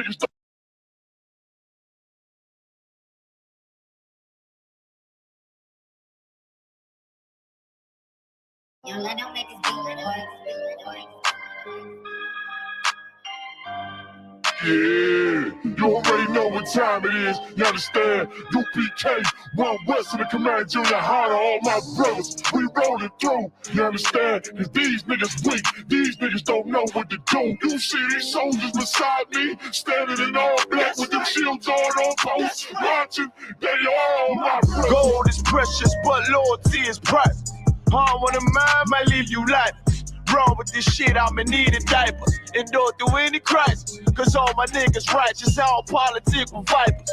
niggas Yo, let them make this beat. Yeah, you already know what time it is. You understand? U.P.K, One West of the Command GEN.YAHANNA, all my brothers, we rolling through. You understand? Cause these niggas weak, these niggas don't know what to do. You see these soldiers beside me, standing in all black with them shields on post, watching, they all my brothers. Gold is precious, but loyalty is priceless. Harm on the mind might leave you lifeless. Wrong with this shit, I'm in need of diapers. Endure through any crisis, cause all my niggas righteous, all political vipers.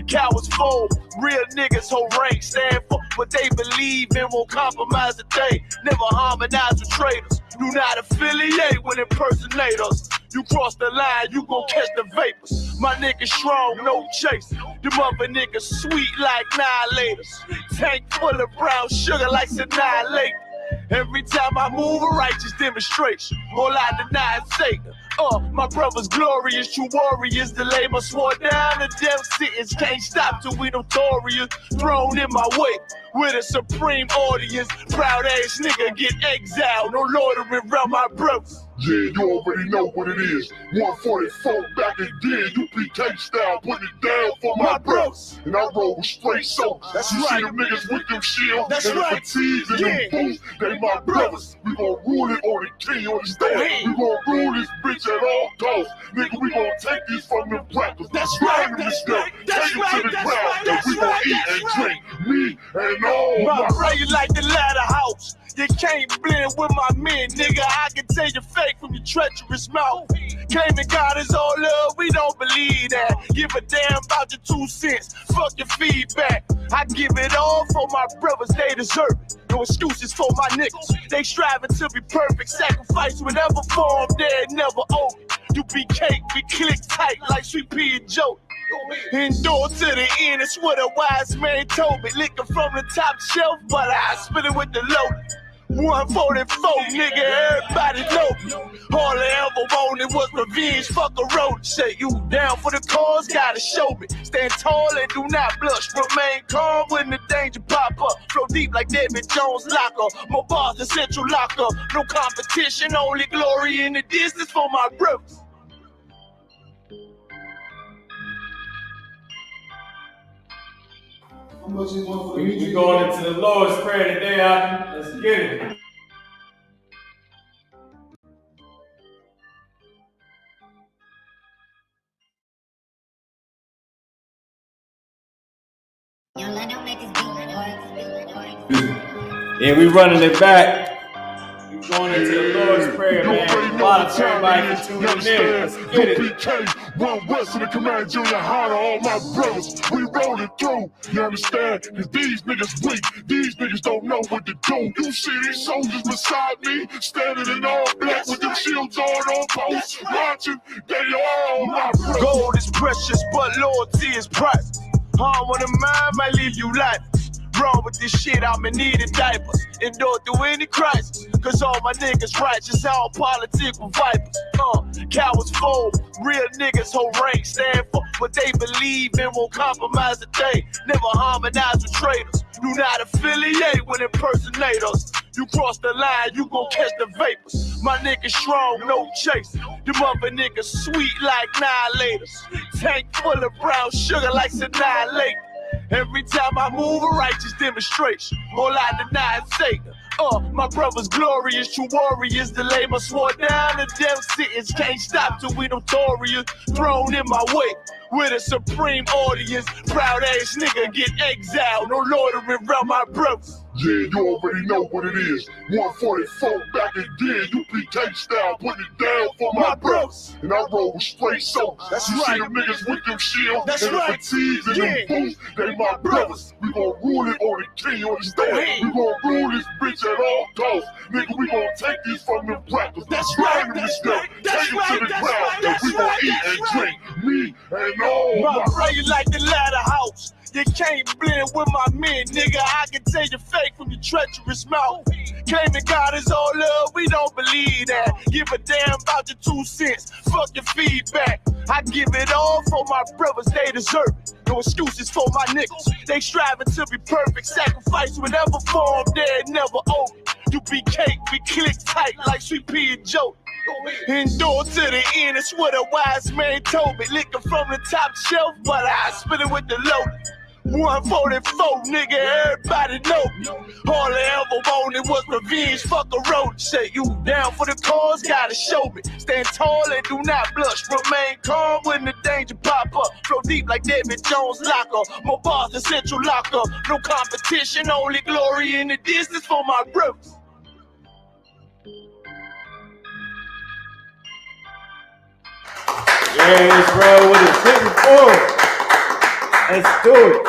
Cowards fold, real niggas hold rank, stand for what they believe in, won't compromise a day. Never harmonize with traitors, do not affiliate with impersonators. You cross the line, you gon' catch the vapors. My niggas strong, no chase. Them other niggas sweet like annihilators. Tank full of brown sugar like annihilate. Every time I move a righteous demonstration, all I deny is Satan. My brothers glorious, true warriors. The labor swore down the death sentence. Can't stop till we notorious. Thrown in my way with a supreme audience. Proud ass nigga get exiled. No loitering around my brothers. Yeah, you already know what it is. 144 back again, U.P.K style, putting it down for my brothers. And I roll with straight soldiers. That's you right. See them niggas with them shields That's and right. the fatigues and them boots. They my brothers. We gon' rule it on the king, understand? We gon' rule this bitch at all costs. Nigga, we gon' take this from them crackers. That's right. That's right. That's Take right. it to the That's ground. right. That's We gon' right. eat That's and right. drink. Me and all My my brain like the ladder house. You can't blend with my men, nigga. I can tell you fake from your treacherous mouth. Claiming God is all love, we don't believe that. Give a damn about your 2 cents. Fuck your feedback. I give it all for my brothers, they deserve it. No excuses for my niggas. They striving to be perfect. Sacrifice whatever form, they never owe it. U.P.K, we click tight like Sweet Pea and Joe. Endure to the end, it's what a wise man told me. Liquor from the top shelf, but I spit it with the low. 144, nigga, everybody know me. All I ever wanted was revenge, fuck a road. Say you down for the cause, gotta show me. Stand tall and do not blush. Remain calm when the danger pop up. Flow deep like David Jones locker. More bars than Central Locker. No competition, only glory in the distance for my brothers. We going into the Lord's Prayer today, Isupk. Let's get it. Yo, let them make this beat. Yeah, we running it back. We going into the Lord's Prayer, you man. already know Lot what of time everybody it is. for You tuning in. Let's understand? get it. U.P.K, One West of the Command GEN.YAHANNA, all my brothers, we rolling through. You understand? Cause these niggas weak, these niggas don't know what to do. You see these soldiers beside me, standing in all black with them shields on post, watching, they all my brothers. Gold is precious, but loyalty is priceless. Harm on the mind might leave you lifeless. Wrong with this shit, I'm in need of diapers. Endure through any crisis, cause all my niggas righteous, all political vipers. Cowards fold, real niggas hold rank, stand for what they believe in, won't compromise a day. Never harmonize with traitors, do not affiliate with impersonators. You cross the line, you gon' catch the vapors. My niggas strong, no chase. Them other niggas sweet like annihilators. Tank full of brown sugar like annihilate. Every time I move a righteous demonstration, all I deny is Satan. My brothers glorious, true warriors. The labor swore down the death sentence. Can't stop till we notorious. Thrown in my way with a supreme audience. Proud ass nigga get exiled. No loitering around my brothers. Yeah, you already know what it is. 144 back again, U.P.K style, putting it down for my brothers. And I roll with straight soldiers. That's you right. See them niggas with them shields That's and right. the fatigues and them boots. They my brothers. We gon' rule it on the king, understand? We gon' rule this bitch at all costs. Nigga, we gon' take this from them crackers. That's right. That's right. That's Take right. it to the That's ground. right. That's we gon' right. eat That's and right. drink. Me and all My my brain like the ladder house. You can't blend with my men, nigga. I can tell you fake from your treacherous mouth. Claiming God is all love, we don't believe that. Give a damn about your 2 cents. Fuck your feedback. I give it all for my brothers, they deserve it. No excuses for my niggas. They striving to be perfect, sacrifice whatever form they never owe me. U.P.K, we click tight like Sweet Pea and Joe. Endure to the end, it's what a wise man told me. Liquor from the top shelf, but I spit it with the load. 144, nigga, everybody know me. All I ever wanted was revenge, fuck a road. Say you down for the cause, gotta show me. Stand tall and do not blush. Remain calm when the danger pop up. Flow deep like David Jones locker. More bars than Central Locker. No competition, only glory in the distance for my brothers. Yeah, Israel with his hitting forward. Let's do it.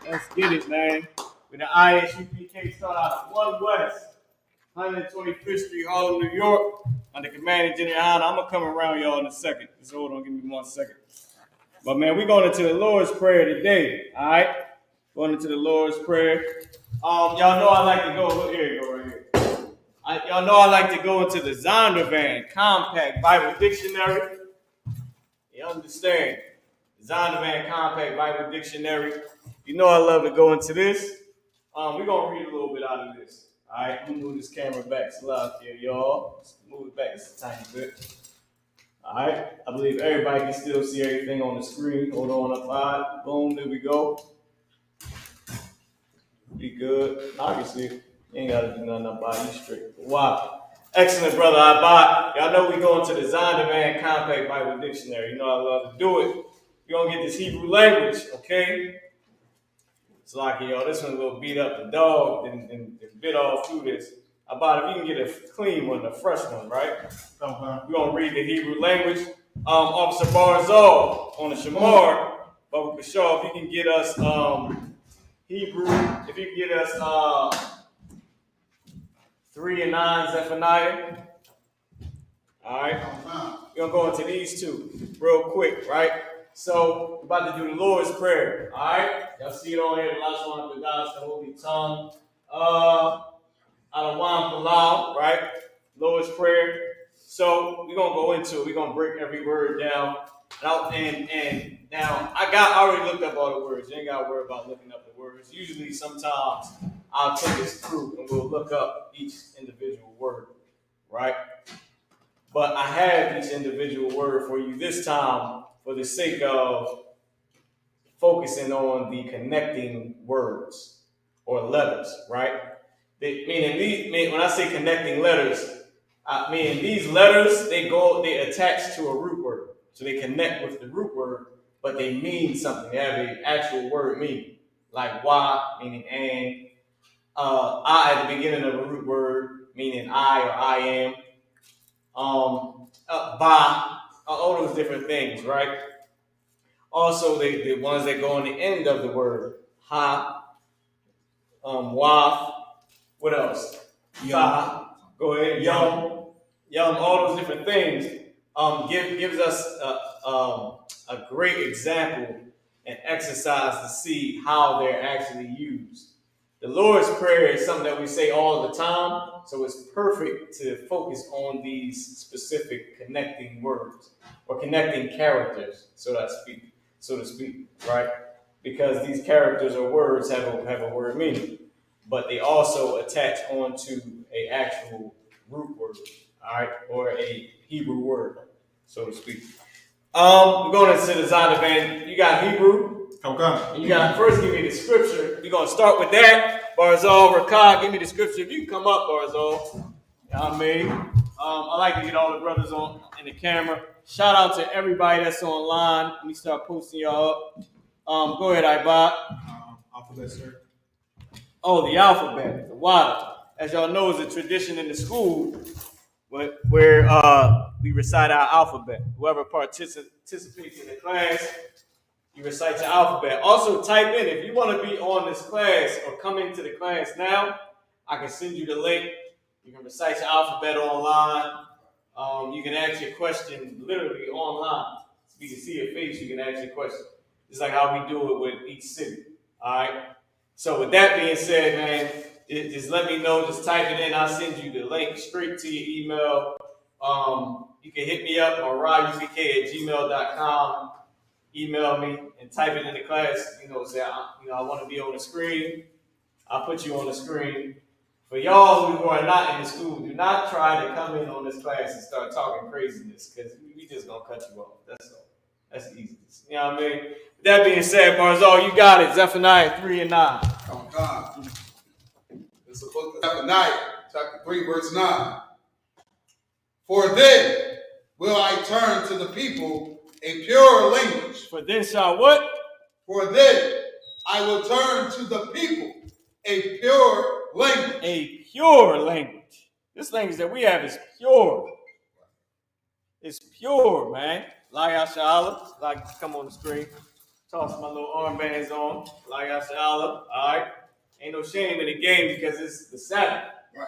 Let's get it, man. With the I.S.U.P.K start out of 1 West, 125th Street, Harlem, New York, under commanding GEN.YAHANNA. I'm going to come around y'all in a second. Just hold on, give me 1 second. But, man, we're going into the Lord's Prayer today, all right? Going into the Lord's Prayer. Y'all know I like to go, look, here you go right here. Y'all know I like to go into the Zondervan Compact Bible Dictionary. You understand? Zondervan Compact Bible Dictionary. You know I love to go into this. We're going to read a little bit out of this. All right, I'm going to move this camera back so out here, y'all. Let's move it back just a tiny bit. All right, I believe everybody can still see everything on the screen. Hold on up high. Boom, there we go. Be good. Obviously, you ain't got to do nothing about you straight. Wow. Excellent, brother I.S.U.P.K. Y'all know we going to the Zondervan Compact Bible Dictionary. You know I love to do it. We're going to get this Hebrew language, okay? It's like, yo, this one's a little beat up the dog and bit all through this. About if you can get a clean one, a fresh one, right? We're going to read the Hebrew language. Officer Barzal on the Shamar, Baba Kashaw, if you can get us Hebrew, if you can get us 3 and 9 Zephaniah. All right. We're going to go into these two real quick, right? So, we're about to do the Lord's Prayer. All right. Y'all see it on here. The Lashawan, Qadash, the Holy Tongue. Alawan Palau, right? Lord's Prayer. So, we're going to go into it. We're going to break every word down. And now, I already looked up all the words. You ain't got to worry about looking up the words. Usually, sometimes, I'll take us through and we'll look up each individual word, right? But I have each individual word for you this time for the sake of focusing on the connecting words or letters, right? When I say connecting letters, I mean these letters, they attach to a root word. So they connect with the root word, but they mean something. They have an actual word meaning. Like wa, meaning and. I at the beginning of a root word, meaning I or I am. Ba, all those different things, right? Also, the ones that go on the end of the word, ha, waf, what else? Fa, go ahead, yum, all those different things gives us a great example and exercise to see how they're actually used. The Lord's Prayer is something that we say all the time, so it's perfect to focus on these specific connecting words or connecting characters, so to speak, right? Because these characters or words have a word meaning, but they also attach onto an actual root word, all right, or a Hebrew word, so to speak. We're going into the Zondervan. You got Hebrew. Okay. You got first give me the scripture. We're gonna start with that. Barzal, Rakah, give me the scripture. If you can come up, Barzal. I mean, I like to get all the brothers on in the camera. Shout out to everybody that's online. Let me start posting y'all up. Go ahead, I.S.U.P.K. Alphabet, sir. Oh, the alphabet, the water. As y'all know, is a tradition in the school where we recite our alphabet. Whoever participates in the class, you recite your alphabet. Also, type in if you want to be on this class or come into the class now. I can send you the link. You can recite your alphabet online. You can ask your question literally online. You can see your face. You can ask your question. It's like how we do it with each city. All right. So with that being said, man, just let me know. Just type it in. I'll send you the link straight to your email. You can hit me up on ISUPK@gmail.com. Email me and type it in the class. Say I want to be on the screen. I'll put you on the screen. For y'all who are not in the school, do not try to come in on this class and start talking craziness, because we just gonna cut you off. That's all. That's easy. You know what I mean? With that being said, Barzal, you got it. Zephaniah 3 and 9. Come on. It's the book of Zephaniah, chapter 3, verse 9. For then will I turn to the people a pure language. For then shall what? For then I will turn to the people a pure language. A pure language. This language that we have is pure. It's pure, man. Lashawan, like come on the screen. Toss my little armbands on. Lashawan. All right. Ain't no shame in the game because it's the Sabbath. Right.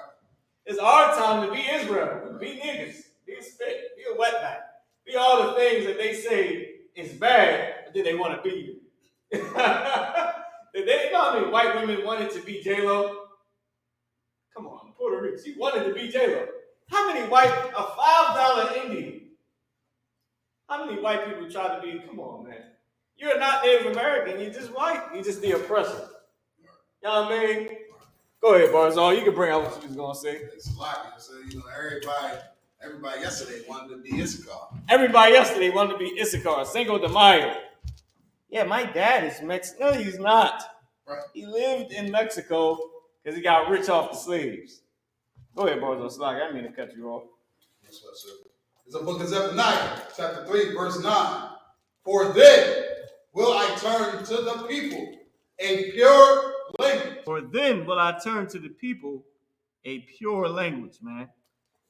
It's our time to be Israel. Be niggas. Be a spit. Be a wetback. Be all the things that they say is bad, but then they want to be you. You know how many white women wanted to be J-Lo? Come on, Puerto Rico. She wanted to be J-Lo. How many white, a $5 Indian? How many white people try to be, come on, man. You're not Native American, you're just white. You're just the oppressor. You know what I mean? Go ahead, Barzal. You can bring out what you was going to say. It's a lot. Everybody yesterday wanted to be Issachar. Everybody yesterday wanted to be Issachar. Cinco de Mayo. Yeah, my dad is Mexican. No, he's not. Right. He lived in Mexico because he got rich off the slaves. Go ahead, Barzal. I didn't mean to cut you off. That's what, sir. It's the book of Zephaniah, chapter 3, verse 9. For then will I turn to the people a pure language. For then will I turn to the people a pure language, man.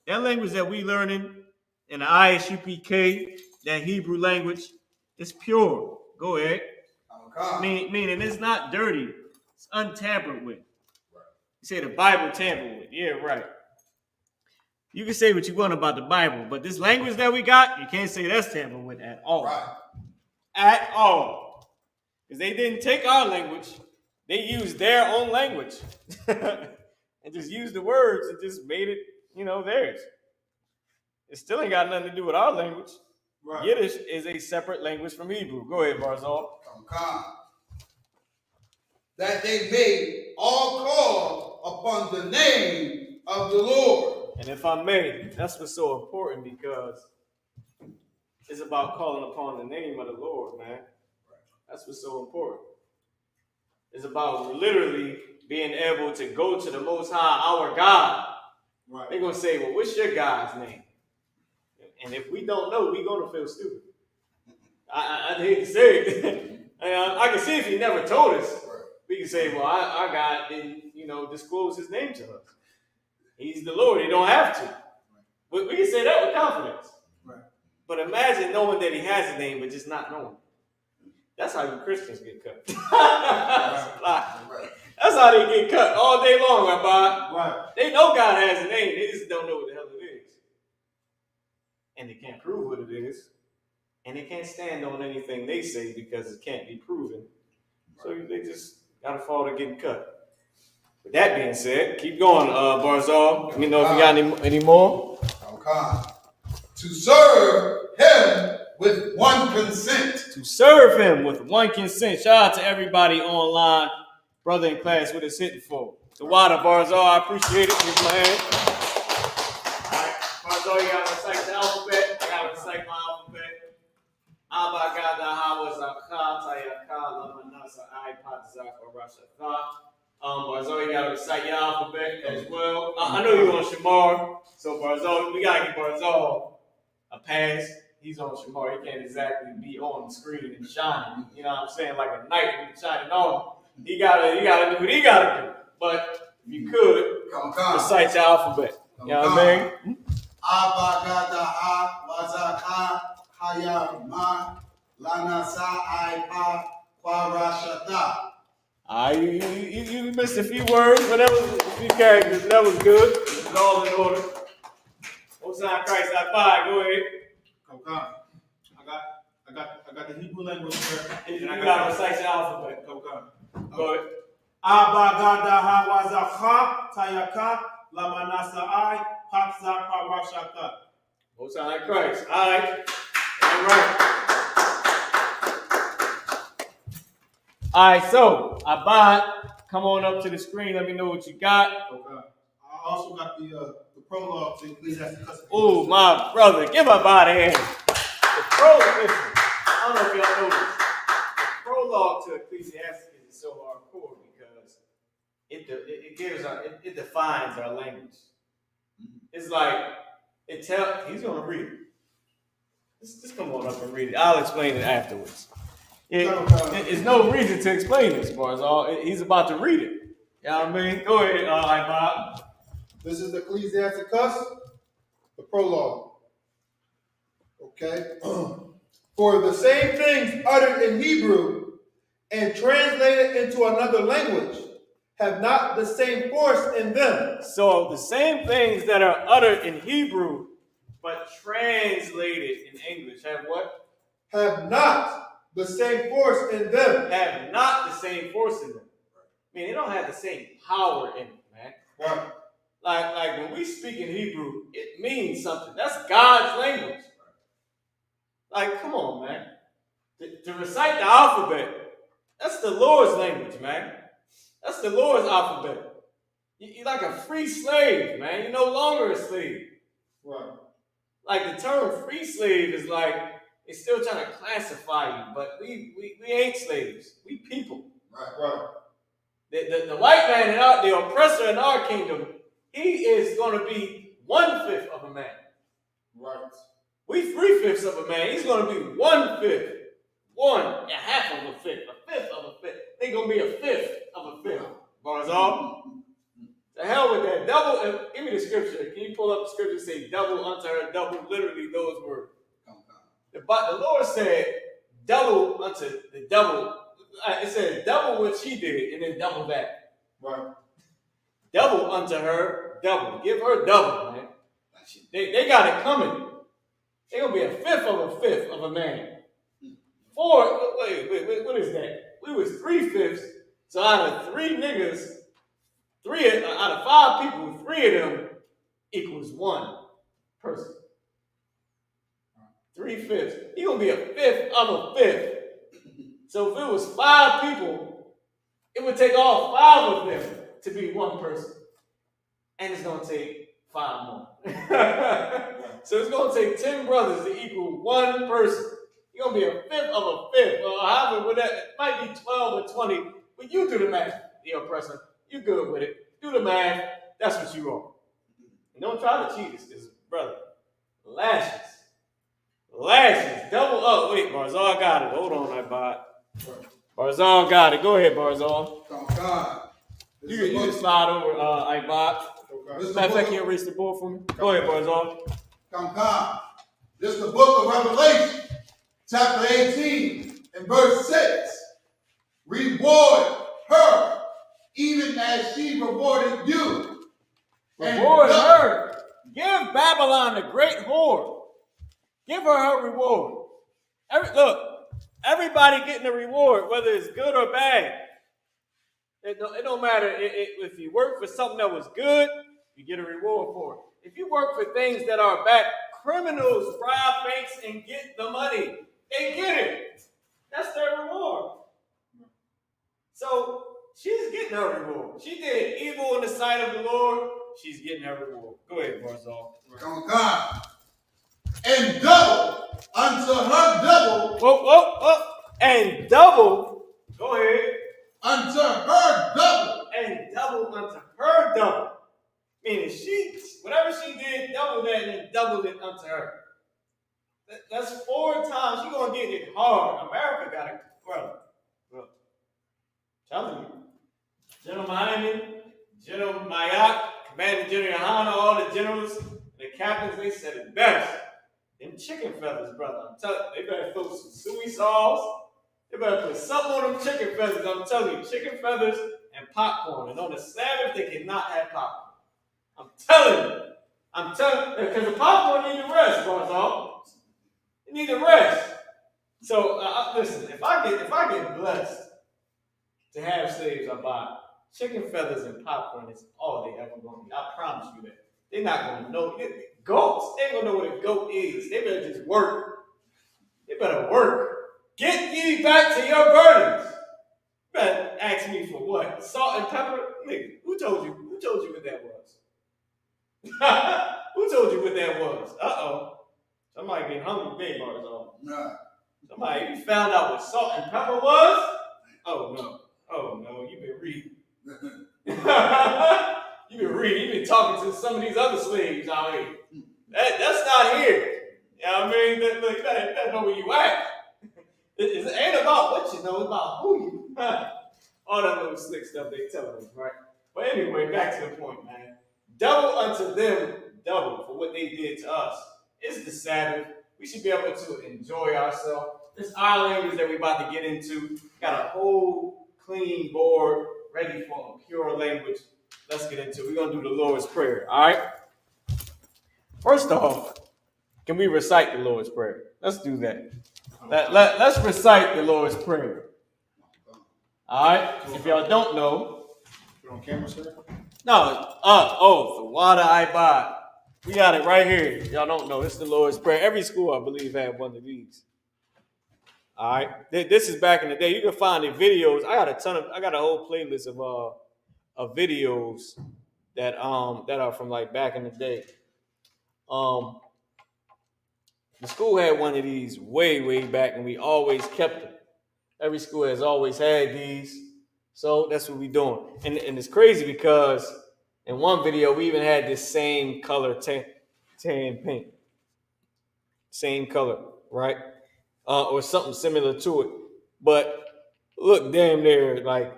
That language that we learning in the I.S.U.P.K, that Hebrew language, is pure. Go ahead. Meaning it's not dirty. It's untampered with. Right. You say the Bible tampered with. Yeah, right. You can say what you want about the Bible, but this language that we got, you can't say that's tampered with at all. Right. At all. Because they didn't take our language. They used their own language. And just used the words and just made it, theirs. It still ain't got nothing to do with our language. Right. Yiddish is a separate language from Hebrew. Go ahead, Barzal. That they may all call upon the name of the Lord. And if I may, that's what's so important, because it's about calling upon the name of the Lord, man. That's what's so important. It's about literally being able to go to the Most High, our God. Right. They're going to say, well, what's your God's name? And if we don't know, we're going to feel stupid. I hate to say it. I can see if he never told us. Right. We can say, well, our God didn't, disclose his name to us. He's the Lord. He don't have to. Right. We can say that with confidence. Right. But imagine knowing that he has a name, but just not knowing. That's how you Christians get cut. Right. That's how they get cut all day long, Rabbi. Right. They know God has a name. They just don't know what the hell it is. And they can't prove what it is. And they can't stand on anything they say because it can't be proven. So they just got to fall to getting cut. With that being said, keep going, Barzal. Let me know if you got any more. Okay. To serve him with one consent. To serve him with one consent. Shout out to everybody online. Brother in class, what it's hitting for. The water, Barzal, I appreciate it. Give my hand. All right, Barzal, you got to recite the alphabet. I got to recite my alphabet. Barzal, you got to recite your alphabet as well. I know you're on Shamar, so Barzal, we got to give Barzal a pass. He's on Shamar. He can't exactly be on the screen and shining. You know what I'm saying? Like a knight shining on. He gotta do what he gotta do. But if you could, recite your alphabet. You know what I mean? Abagadaha wazaka hayama lanasa ipa kwarashata. You missed a few words, but that was a few characters. That was good. It was all in order. Hosanna Christ, I five. Go ahead. Okay. I got the Hebrew language here. You gotta recite your alphabet. Okay. Go ahead. Abagadaha wazaka tayaka lamanasa I patsa parashata. Most High Christ. All right. All right. All right, so Abad, come on up to the screen. Let me know what you got. Okay. I also got the prologue to Ecclesiastes. Oh, my brother. Give Abad a hand. The prologue, listen, I don't know if y'all know this. The prologue to Ecclesiastes is so hardcore because it defines our language. It's like, he's going to read it. Just come on up and read it. I'll explain it afterwards. There's no reason to explain this, Barzal. He's about to read it. You know what I mean? Go ahead, Bob. This is Ecclesiastes, the prologue. Okay? For the same things uttered in Hebrew and translated into another language have not the same force in them. So the same things that are uttered in Hebrew but translated in English have what? Have not the same force in them. Have not the same force in them. I mean, they don't have the same power in it, man. Right. Like when we speak in Hebrew, it means something. That's God's language. Like, come on, man. To recite the alphabet, that's the Lord's language, man. That's the Lord's alphabet. You're like a free slave, man. You're no longer a slave. Right. Like the term free slave is like, it's still trying to classify you, but we ain't slaves. We people. Right. The white man, the oppressor in our kingdom, he is going to be 1/5 of a man. Right. We 3/5 of a man. He's going to be 1/5. A half of a fifth. A fifth of a fifth. They're going to be a fifth of a fifth. Barzal. The hell with that. Double. Give me the scripture. Can you pull up the scripture and say double unto her? Double, literally those words. The Lord said double unto the double. It says double what she did and then double that. Right. Double unto her, double. Give her double, man. They got it coming. They're going to be a fifth of a man. Wait, what is that? We was 3/5. So out of 3 niggas, out of 5 people, 3 of them equals 1 person. 3/5. He gonna be a fifth of a fifth. So if it was 5 people, it would take all 5 of them to be 1 person. And it's gonna take 5 more. So it's gonna take 10 brothers to equal 1 person. You're gonna be a fifth of a fifth. However, it might be 12 or 20, but you do the math, the oppressor. You good with it. Do the math. That's what you are. And don't try to cheat us, because, brother, lashes. Double up. Wait, Barzal got it. Hold on, that bot. Barzal got it. Go ahead, Barzal. Oh, God. You can slide over, Ibot. Matter of fact, you erase the board for me. Go ahead, Barzal. Come. This is the book of Revelation, chapter 18, and verse 6. Reward her, even as she rewarded you. Reward her. Give Babylon the great whore. Give her reward. Everybody getting a reward, whether it's good or bad. It don't matter. If you work for something that was good, you get a reward for it. If you work for things that are bad, criminals rob banks and get the money. They get it. That's their reward. So she's getting her reward. She did evil in the sight of the Lord. She's getting her reward. Go ahead, Barzal. Come on. And double unto her double. Whoa. And double. Go ahead. Unto her double. And double unto her double. Meaning whatever she did, double that and then double it unto her. That's 4 times. She's going to get it hard. America got it. Bro. Telling you. General Hyman, General Mayak, Commanding General Yohanna, all the generals, the captains, they said it best. Them chicken feathers, brother. I'm telling you, they better throw some suey sauce. They better put something on them chicken feathers. I'm telling you, chicken feathers and popcorn. And on the Sabbath, they cannot have popcorn. I'm telling you. Because the popcorn need to rest, Barzal. It need to rest. So, listen, if I get blessed to have slaves, I buy chicken feathers and popcorn is all they ever going to be. I promise you that. They're not gonna know. Goats, they ain't gonna know what a goat is. They better just work. They better work. Get ye back to your burdens. You better ask me for what? Salt and pepper? Nigga, who told you? Who told you what that was? Who told you what that was? Uh-oh. Somebody getting hungry big bars on. Nah. Somebody, you found out what salt and pepper was? Oh no. Oh no, you've been reading. You've been reading. You've been talking to some of these other slaves out here. That's not here. You know what I mean? Look, you better know where you at. It ain't about what you know, it's about who you all that little slick stuff they tell us, right? But anyway, back to the point, man. Double unto them, double for what they did to us. It's the Sabbath. We should be able to enjoy ourselves. This our language that we're about to get into. Got a whole clean board ready for a pure language. Let's get into it. We're going to do the Lord's Prayer, all right? First off, can we recite the Lord's Prayer? Let's do that. Let's recite the Lord's Prayer. All right? If y'all don't know. You're on camera, sir? No. The water I buy. We got it right here. Y'all don't know. It's the Lord's Prayer. Every school, I believe, had one of these. All right? This is back in the day. You can find the videos. I got a whole playlist of videos that are from like back in the day. The school had one of these way back, and we always kept them. Every school has always had these, so that's what we're doing. And it's crazy because in one video we even had this same color tan paint, same color, right? Or something similar to it, but look damn near like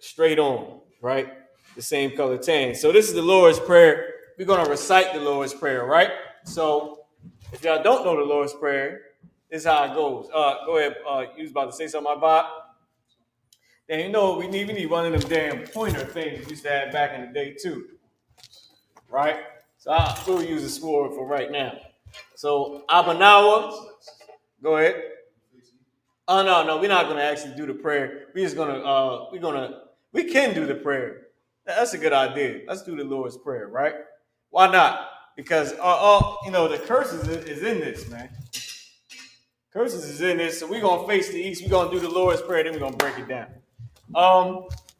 straight on, right? The same color tan. So this is the Lord's Prayer. We're gonna recite the Lord's Prayer, right? So if y'all don't know the Lord's Prayer, this is how it goes. Go ahead. You was about to say something about? And you know, we need one of them damn pointer things we used to have back in the day too, right? So we'll use this for right now. So Abanawa, go ahead. Oh no, we're not gonna actually do the prayer. We're just gonna we can do the prayer. That's a good idea. Let's do the Lord's Prayer, right? Why not? Because the curses is in this, man. Curses is in this, so we're gonna face the east. We're gonna do the Lord's Prayer, then we're gonna break it down.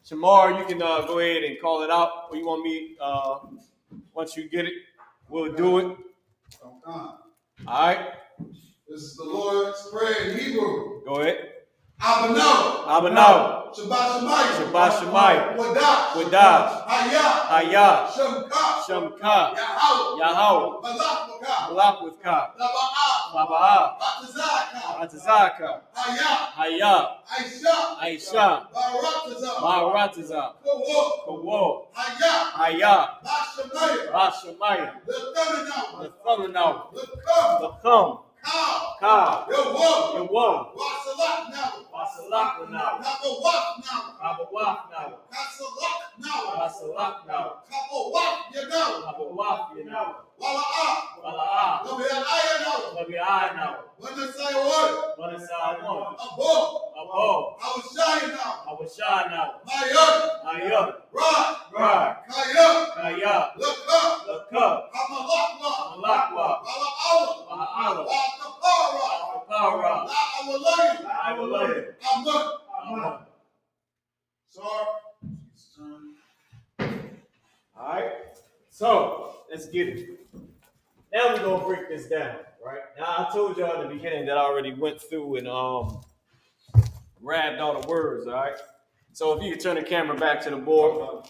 Shamar, you can go ahead and call it out, or you want me? Once you get it, we'll do it. All right. This is the Lord's Prayer in Hebrew. Go ahead. Abanaw. Shabbat Shemayim. Qadash. Hayah. Shemka. Yahweh. Malak. Laba'ah. Atazaka. Hayah. Aisha. Baratazah. Kawo. Hayah. Lashawan. The Thumbnail. The Thumb. Ka. Yawam. Wasalak now. Kabawaf now. Kasalak now. Kabawaf now. Wala'ah. Labi'ai now. Wanasai one. Abo. Awashai now. Ayah. Rad. Kaya. Lakab. Malakwa. Wala'ala. I will love you. Amen. Sorry. All right. So let's get it. Now we're gonna break this down, right? Now I told y'all at the beginning that I already went through and grabbed all the words. All right. So if you can turn the camera back to the board.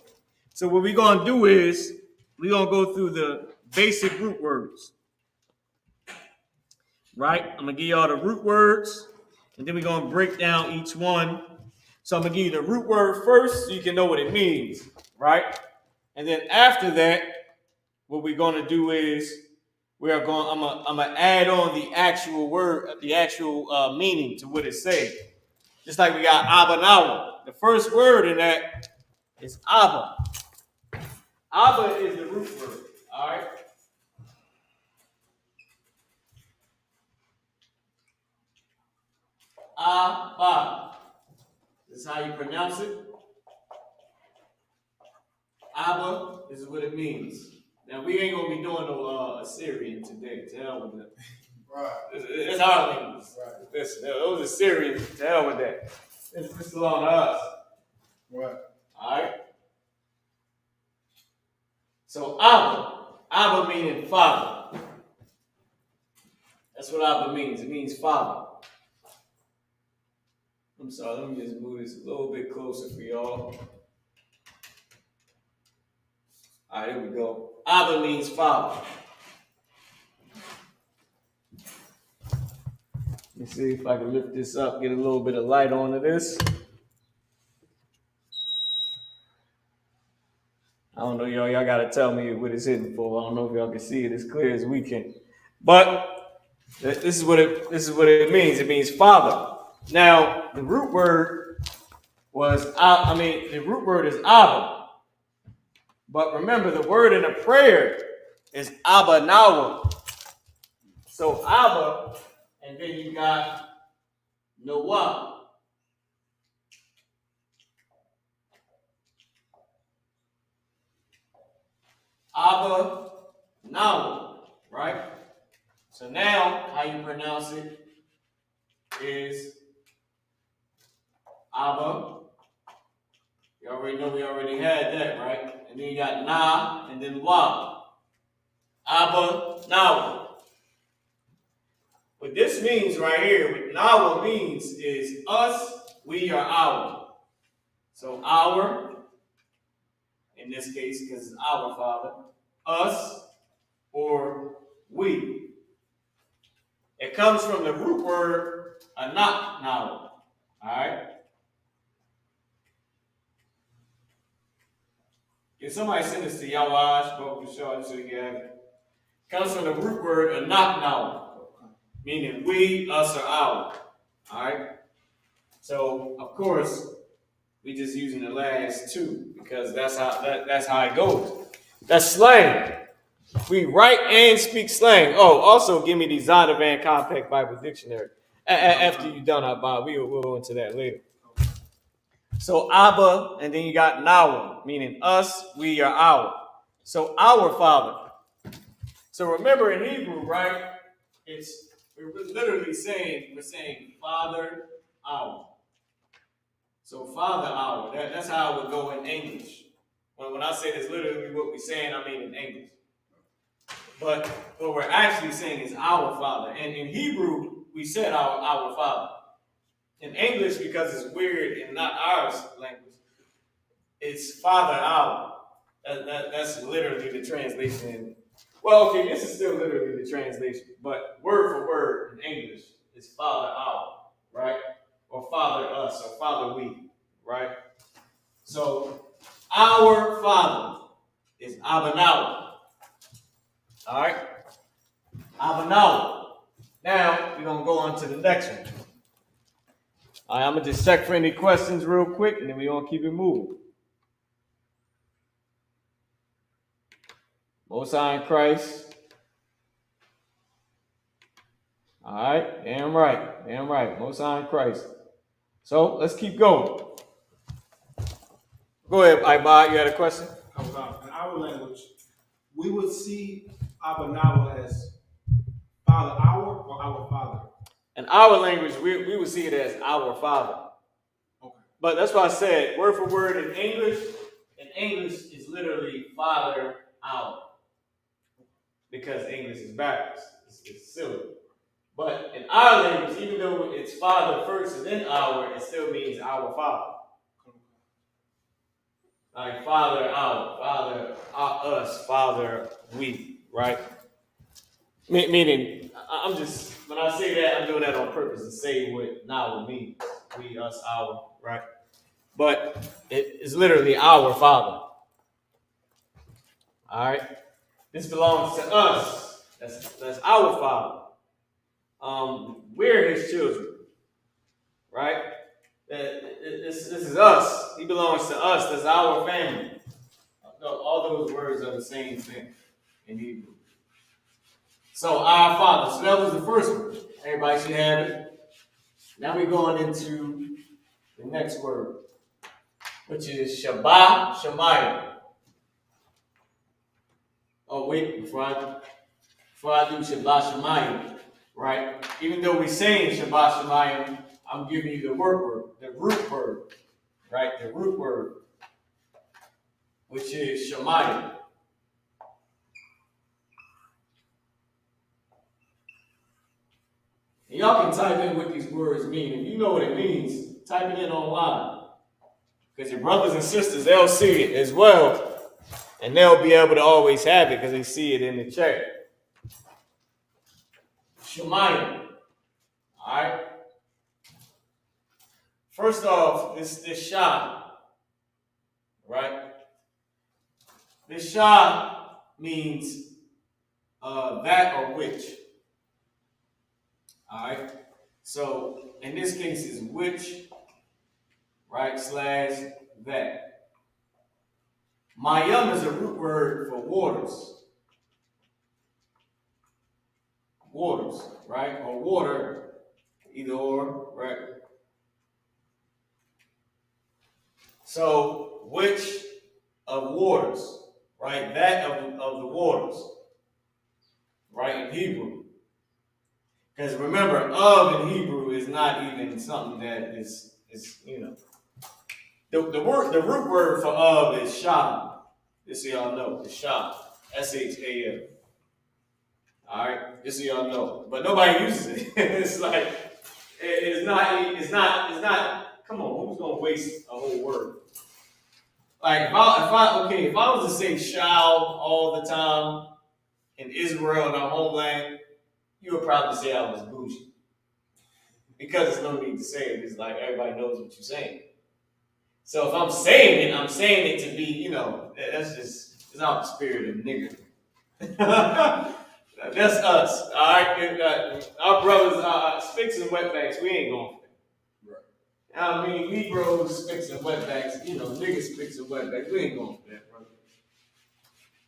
So what we're gonna do is we're gonna go through the basic root words. Right? I'm gonna give y'all the root words, and then we're gonna break down each one. So I'm gonna give you the root word first so you can know what it means, right? And then after that, what we're gonna do is I'm gonna add on the actual word, the actual meaning to what it says. Just like we got Abanawa. The first word in that is Abba. Abba is the root word, all right? Abba. This is how you pronounce it. Abba, this is what it means. Now we ain't gonna be doing no Assyrian today. To hell with that. Right. It's our language. Right. Those Assyrians. To hell with that. This belongs to us. Right. All right. So Abba meaning father. That's what Abba means. It means father. I'm sorry. Let me just move this a little bit closer for y'all. All right, here we go. Abba means father. Let me see if I can lift this up, get a little bit of light onto this. I don't know, y'all got to tell me what it's hitting for. I don't know if y'all can see it as clear as we can. But this is what it means. It means father. Now, the root word the root word is Abba. But remember, the word in a prayer is Abba Nawa. So Abba, and then you got Noah. Abba Nawa, right? So now, how you pronounce it is Abba. You already know we already had that, right? And then you got Na, and then Wa. Abba Nawa. What this means right here, what Nawa means is us, we are our. So our, in this case, because it's our Father, us, or we. It comes from the root word anak Nawa. Alright? Can somebody send this to Yawash, Bob Bashar, so you have it? Comes from the root word anak Nawa, meaning we, us, or our. Alright? So, of course, we just using the last two because that's how it goes. That's slang. We write and speak slang. Oh, also give me the Zondervan Compact Bible Dictionary. After you're done, we'll go into that later. So Abba, and then you got Nawa, meaning us, we are our. So our Father. So remember in Hebrew, right? We're literally saying Father our. So Father our. That's how it would go in English. When I say this literally what we're saying, I mean in English. But what we're actually saying is our Father. And in Hebrew, we said our Father. In English, because it's weird and not our language, it's Father our. That's literally the translation. Well, okay, this is still literally the translation, but word for word in English is Father our, right? Or Father us, or Father we, right? So our Father is Abba Nawa. All right? Abba Nawa. Now, we're going to go on to the next one. All right, I'm going to just check for any questions real quick, and then we're going to keep it moving. Most High in Christ. All right, damn right. Most High in Christ. So, let's keep going. Go ahead, Ibad, you had a question? In our language, we would see Abanawa as Father our or our Father. In our language, we would see it as our Father. Okay. But that's why I said, word for word in English is literally Father our. Because English is backwards. It's silly. But in our language, even though it's Father first and then our, it still means our Father. Like Father our, Father us, Father we, right? Meaning, when I say that, I'm doing that on purpose to say what now would mean. We, us, our, right? But it's literally our Father. All right? This belongs to us. That's our Father. We're his children, right? This is us. He belongs to us. That's our family. All those words are the same thing in Hebrew. So our Father. So that was the first one. Everybody should have it. Now we're going into the next word, which is Shabbat Shemayim. Oh, Oh, wait, before I do Shabbat Shemayim, right? Even though we're saying Shabbat Shemayim, I'm giving you the word, the root word, right? The root word, which is Shemayim. And y'all can type in what these words mean. If you know what it means, type it in online. Because your brothers and sisters, they'll see it as well. And they'll be able to always have it because they see it in the chat. Shemayim. Alright? First off, this Shah. Right? This Shah means that or which. Alright? So in this case is which, right, slash that. Mayam is a root word for waters. Waters, right? Or water, either or, right? So, which of waters, right? That of the waters, right? In Hebrew. Because remember, of in Hebrew is not even something that is you know. The root word for of is shah. Just so y'all know, it's shah. S-H-A-M. Alright, just so y'all know. But nobody uses it. It's like, it's not, come on, who's gonna waste a whole word? Like, if I was to say shall all the time in Israel, in our homeland, you would probably say I was bougie. Because there's no need to say it. It's like everybody knows what you're saying. So if I'm saying it to be, you know, that's just, it's not the spirit of nigger. That's us, all right? Our brothers, Spicks and wetbacks, we ain't going for that. Right. I mean, Negroes, Spicks and wetbacks, you know, niggas, Spicks and wetbacks, we ain't going for that, brother.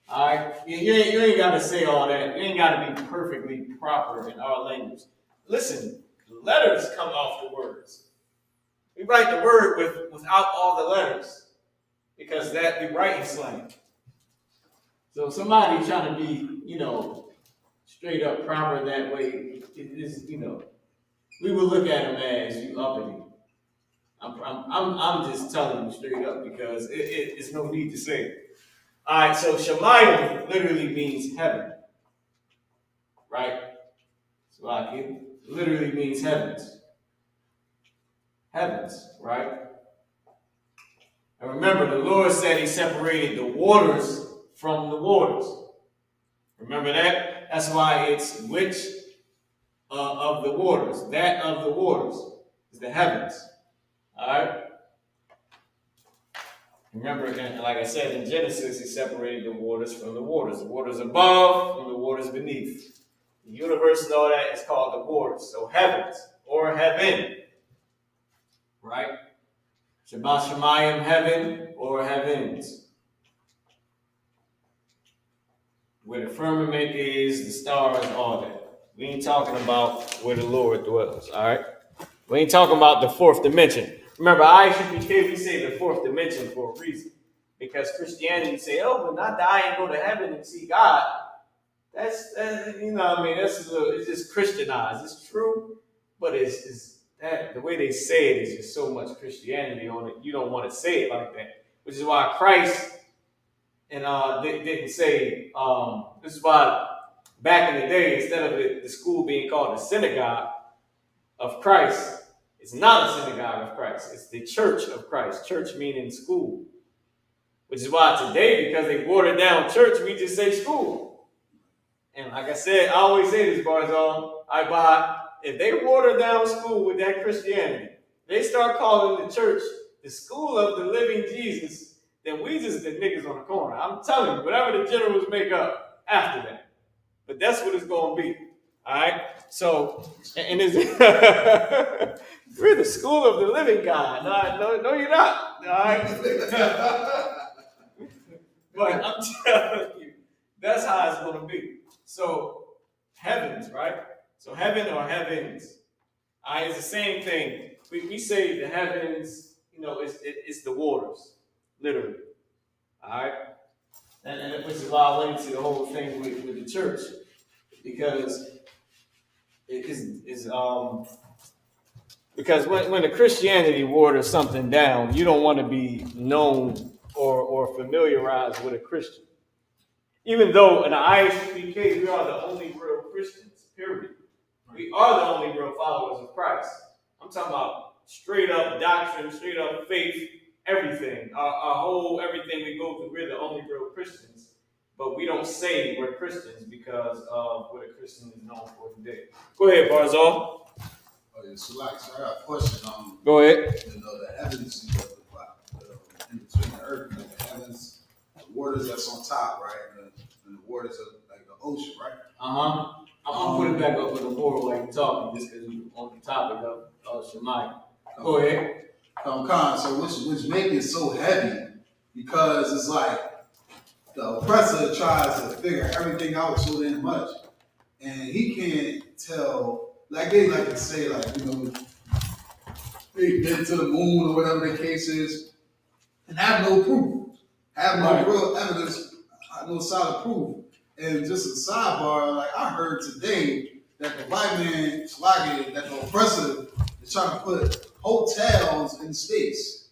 All right? You ain't got to say all that. You ain't got to be perfectly proper in our language. Listen, letters come off the words. We write the word without all the letters because that we write in slang. So somebody trying to be, you know, straight up proper that way, you know, we will look at him as you uppity. I'm just telling you straight up because it's no need to say it. All right, so Shemayim literally means heaven, right? So it literally means heavens. Heavens, right? And remember, the Lord said he separated the waters from the waters. Remember that? That's why it's which of the waters. That of the waters is the heavens. All right? Remember, like I said in Genesis, he separated the waters from the waters. The waters above from the waters beneath. The universe and all that is called the waters. So heavens or heaven. Right? Shabbat Shemayim, heaven or heavens. Where the firmament is, the stars, all that. We ain't talking about where the Lord dwells, all right? We ain't talking about the fourth dimension. Remember, I.S.U.P.K, we say the fourth dimension for a reason. Because Christianity say, oh, but not die and go to heaven and see God. That's you know what I mean, it's just Christianized. It's true, but it's that the way they say it is just so much Christianity on it. You don't want to say it like that. Which is why Christ and they didn't say, this is why back in the day, instead of the school being called the synagogue of Christ, it's not a synagogue of Christ. It's the church of Christ. Church meaning school. Which is why today, because they watered down church, we just say school. And like I said, I always say this, Barzal, if they water down school with that Christianity, they start calling the church the school of the living Jesus, then we just the niggas on the corner. I'm telling you, whatever the generals make up after that. But that's what it's going to be. All right? So, and it's we're the school of the living God. No, you're not. All right? But I'm telling you, that's how it's going to be. So, heavens, right? So, heaven or heavens. All right, it's the same thing. We say the heavens, you know, it's the waters, literally. All right? and which is why I went into the whole thing with the church, because because when the Christianity waters something down, you don't want to be known or familiarized with a Christian. Even though in the I.S.U.P.K. we are the only real Christians, period. We are the only real followers of Christ. I'm talking about straight up doctrine, straight up faith, everything. Our whole everything we go through, we're the only real Christians. But we don't say we're Christians because of what a Christian is known for today. Go ahead, Barzal. Oh, yeah, so I got a question. Go ahead. The heavens, in between the earth and the heavens, the waters that's on top, right? And the waters of like the ocean, right? I'm gonna put it back up with the board while you're talking, just because we're on the topic of Shemaiah. Go ahead. So which make it so heavy, because it's like the oppressor tries to figure everything out so damn much, and he can't tell. Like they like to say, like, you know, they've been to the moon or whatever the case is, and have no proof, have no real evidence, no solid proof. And just a sidebar, like I heard today that the white man, that the oppressor is trying to put hotels in space.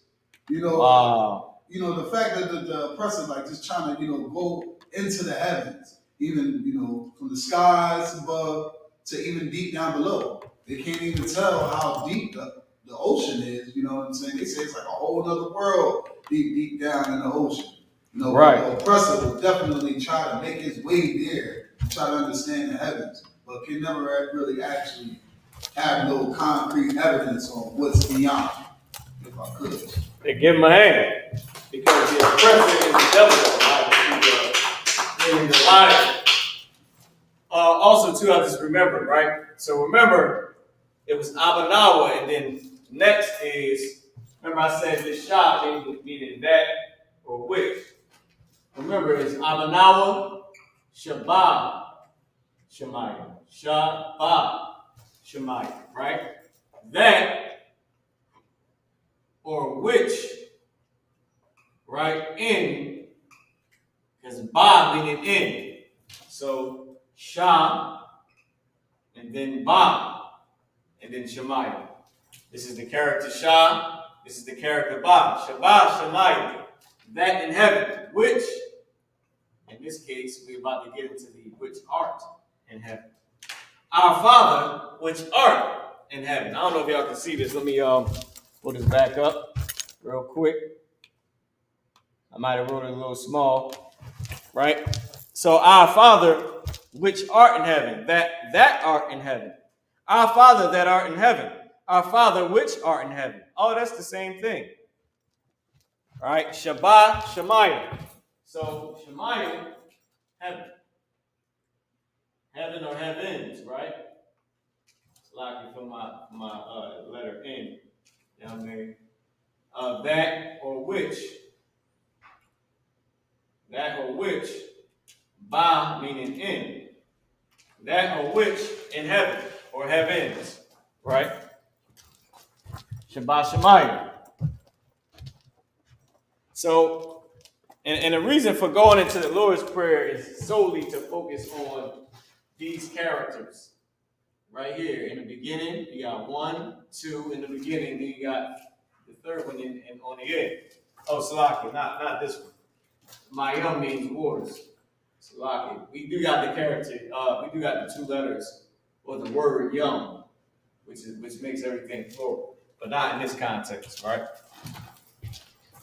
You know, you know, the fact that the oppressor like just trying to, you know, go into the heavens, even, you know, from the skies above to even deep down below. They can't even tell how deep the ocean is, you know what I'm saying? They say it's like a whole other world deep down in the ocean. You know, the oppressor will definitely try to make his way there and try to understand the heavens, but can never really actually have no concrete evidence on what's beyond, if I could. They give him a hand, because the oppressor is the devil, meaning the liar. Also, too, I just remember, right? So remember, it was Abanawa, and then next is, remember I said this Shah meaning that or which. Remember, it's Abanawa, Shabbat, Shemaiah. Shabbat, Shemaiah, right? That or which, right? In, because Ba meaning in. So Shah, and then Ba, and then Shemaiah. This is the character Shah. This is the character Ba. Shabbat, Shemaiah. That in heaven, which, in this case, we're about to get into the which art in heaven. Our Father, which art in heaven. I don't know if y'all can see this. Let me pull this back up real quick. I might have wrote it a little small, right? So our Father, which art in heaven, that art in heaven. Our Father that art in heaven. Our Father which art in heaven. Oh, that's the same thing. All right, Shabbat, Shemaiah. So Shemaiah, heaven. Heaven or heavens, right? It's likely for my letter N down there. That or which. That or which. Ba meaning in. That or which in heaven or heavens, right? Shabbat Shemaiah. So, and the reason for going into the Lord's Prayer is solely to focus on these characters. Right here, in the beginning, you got 1, 2 in the beginning, then you got the third one in on the end. Oh, Salaki, not this one. Mayam means waters. Salaki. We do got the character, we do got the 2 letters, or the word yum, which makes everything plural, but not in this context, right?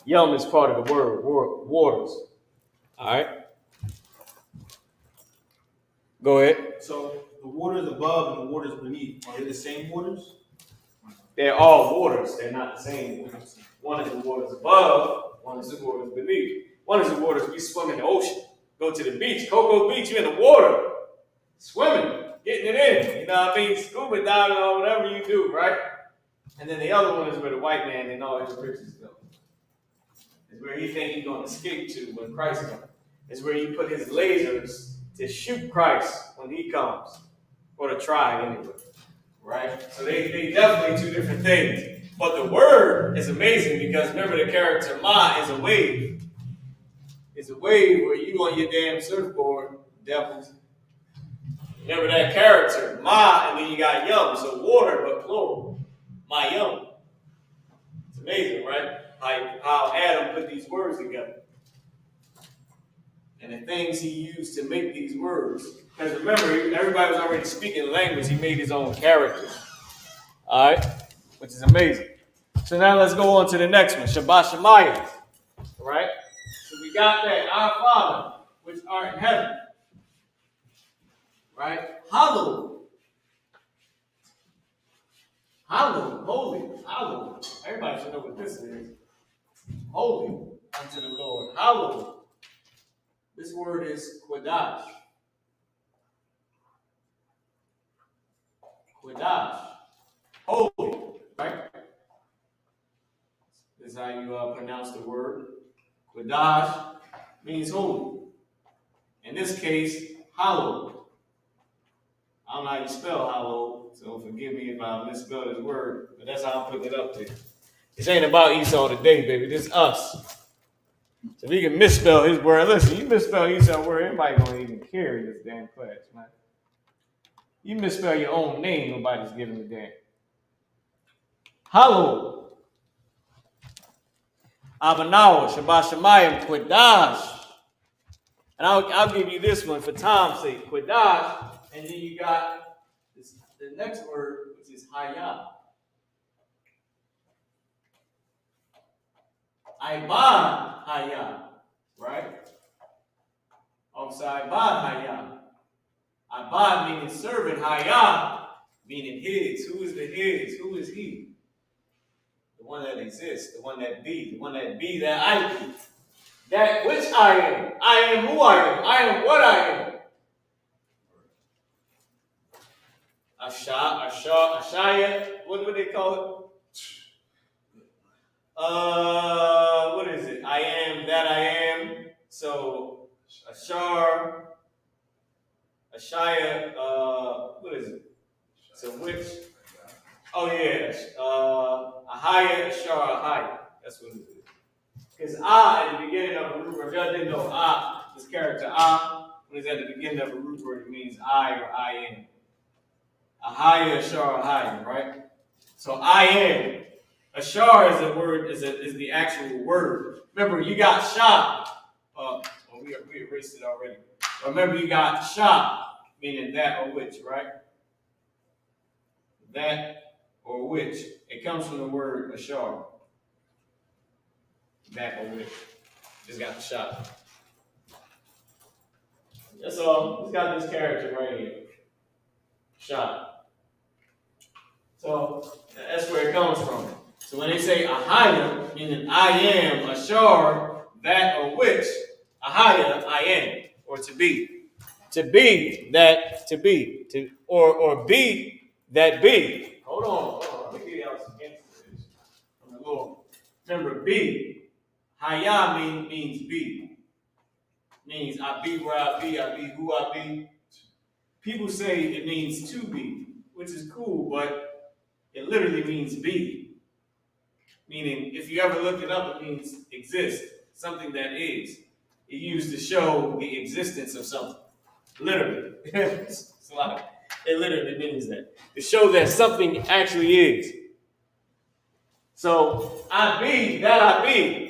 Yum is part of the word, waters. All right? Go ahead. So the waters above and the waters beneath, are they the same waters? They're all waters. They're not the same waters. One is the waters above, one is the waters beneath. One is the waters we swim in the ocean. Go to the beach, Cocoa Beach, you're in the water. Swimming, getting it in. You know what I mean? Scuba diving or whatever you do, right? And then the other one is where the white man and all his riches go. It's where he thinks he's going to escape to when Christ comes. It's where he put his lasers to shoot Christ when he comes. Or to try anyway. Right? So they definitely 2 different things. But the word is amazing because remember the character Ma is a wave. It's a wave where you on your damn surfboard, devils. Remember that character, Ma, and then you got Yum. So water, but plural. My Yum. It's amazing, right? How Adam put these words together. And the things he used to make these words. Because remember, everybody was already speaking language. He made his own character. All right? Which is amazing. So now let's go on to the next one. Shabbat Shemayim. Right? So we got that. Our Father, which art in heaven. Right? Hallowed. Hallowed. Holy. Hallowed. Everybody should know what this is. Holy unto the Lord. Hallowed. This word is Qadash. Qadash. Holy. Right? This is how you pronounce the word. Qadash means holy. In this case, hallowed. I don't know how you spell hallowed, so forgive me if I misspelled his word, but that's how I'm putting it up there. This ain't about Esau today, baby. This is us. So if you can misspell his word, listen, you misspell Esau's word, everybody gonna even care in this damn class, man. You misspell your own name, nobody's giving a damn. Hallowed. Abanawa, Shabbat Shemayim, Qadash. And I'll give you this one for time's sake. Qadash, and then you got the next word, which is Hayah. Ibad Hayah, right? Also Ibad Hayah. Ibad meaning servant, Hayah meaning his. Who is the his? Who is he? The one that exists, the one that be that I be. That which I am. I am who I am. I am what I am. Ashaya. What would they call it? What is it? I am that I am. So Ashar. Ashaya. What is it? So which? Oh yeah. Ahaya. Ashar. Ahaya. That's what it is. Because at the beginning of a root word, if y'all didn't know this character when it's at the beginning of a root word, it means I or I am. Ahaya, Ashar, Ahaya, right? So I am. Ashar is a word, is the actual word. Remember, you got Shah. We erased it already. Remember, you got Shah, meaning that or which, right? That or which. It comes from the word Ashar. That or which. Just got the shot. That's all. Just got this character right here. Shot. So that's where it comes from. So when they say Ahaya, meaning I am, Ashar, that or which, Ahaya, I am, or to be. To be that to be. Or be that be. Hold on. Let me get y'all some answers from the Lord. Remember, be. Haya means be. Means I be where I be who I be. People say it means to be, which is cool, but it literally means be. Meaning, if you ever look it up, it means exist, something that is. It used to show the existence of something. Literally. It literally means that. To show that something actually is. So, I be that I be.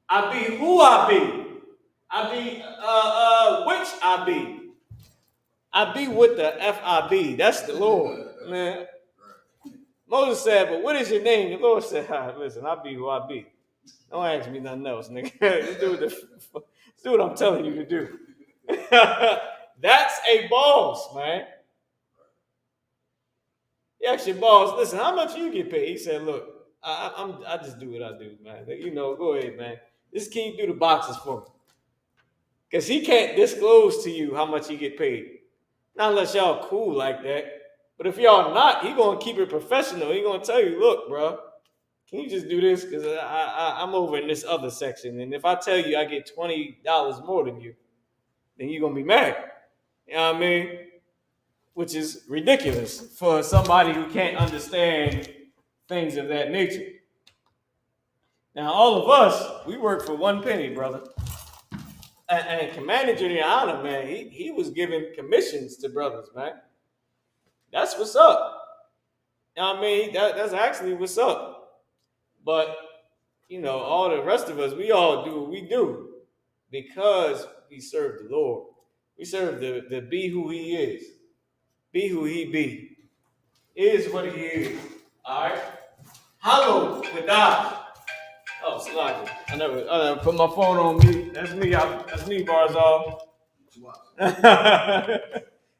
I be who I be. I be which I be. I be with the F-I-B. That's the Lord, man. Moses said, but what is your name? The Lord said, listen, I be who I be. Don't ask me nothing else, nigga. Just do what I'm telling you to do. That's a boss, man. He asked your boss, listen, how much you get paid? He said, look, I just do what I do, man. You know, go ahead, man. Just can you do the boxes for me? Because he can't disclose to you how much he get paid. Not unless y'all cool like that. But if y'all not, he going to keep it professional. He going to tell you, look, bro, can you just do this? Because I'm over in this other section. And if I tell you I get $20 more than you, then you're going to be mad. You know what I mean? Which is ridiculous for somebody who can't understand things of that nature. Now, all of us, we work for 1 penny, brother. And Commander GEN.YAHANNA, man, he was giving commissions to brothers, man. That's what's up. I mean, that's actually what's up. But, all the rest of us, we all do what we do because we serve the Lord. We serve the be who he is. Be who he be. Is what he is. All right? Hallowed Qadash. Oh, Slaki. I never put my phone on mute. That's me. That's me, Barzal.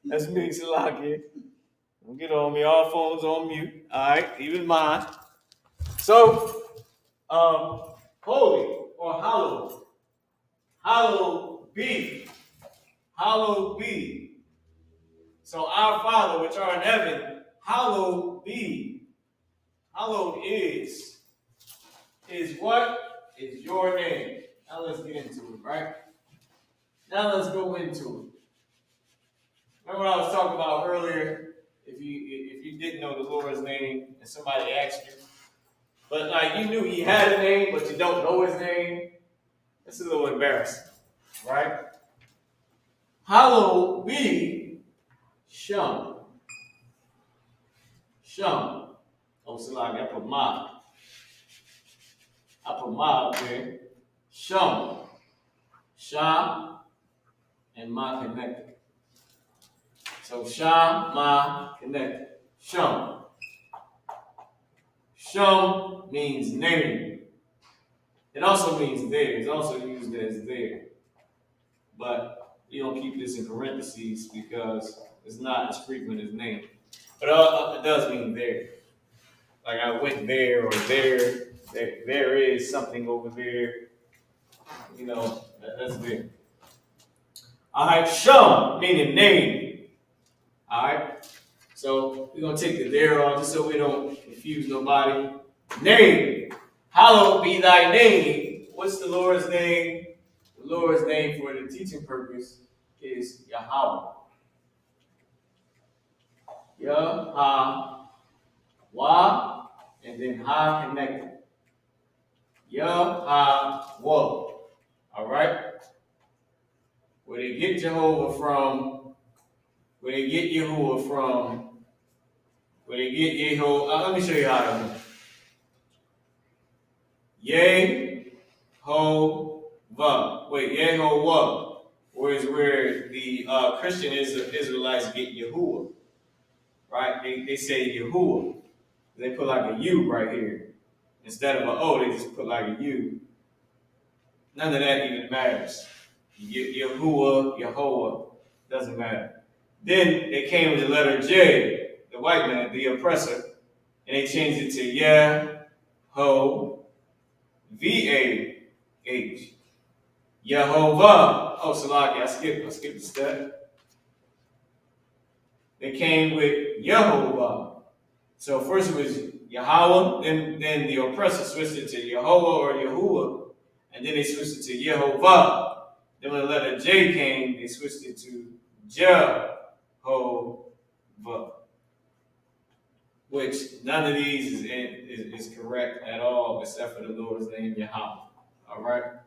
That's me, Slaki. Don't get on me. All phones on mute. All right, even mine. So, holy or hallowed. Hallowed be. Hallowed be. So, our Father which art in heaven, hallowed be. Hallowed is. Is what? Is your name. Now let's get into it, right? Now let's go into it. Remember what I was talking about earlier? If you didn't know the Lord's name and somebody asked you, but like you knew he had a name, but you don't know his name, that's a little embarrassing, right? Hallowed be Shum. Shum. Oh, so like I put Ma up there. Shum. Shah and Ma connected. So Shah, Ma connected. Shum. Shum means name. It also means there. It's also used as there. But we don't keep this in parentheses because it's not as frequent as name. But it does mean there. Like I went there or there. There is something over there. That's there. All right, Shum, meaning name. All right. So we're going to take the there off just so we don't confuse nobody. Name. Hallowed be thy name. What's the Lord's name? The Lord's name for the teaching purpose is Yahweh. Yah-ha-wah, and then ha connected. Yah-ha-wah. All right? Where they get Jehovah from, where they get Yahuwah from, where they get Yehovah. Let me show you how to Yehovah. Wait, Yehovah. Whereas where the Christian Israelites get Yahuwah. Right? They say Yahuwah. They put like a U right here. Instead of an O, they just put like a U. None of that even matters. Yahuwah, Yehovah. Doesn't matter. Then they came with the letter J, the white man, the oppressor, and they changed it to Yah-ho-V-A-H. Yehovah. Oh, Salaki, I skipped a step. They came with Yehovah. So first it was Yahweh, then the oppressor switched it to Yehovah or Yahuwah, and then they switched it to Yehovah. Then when the letter J came, they switched it to Jehovah, which none of these is correct at all except for the Lord's name, Yahweh. All right?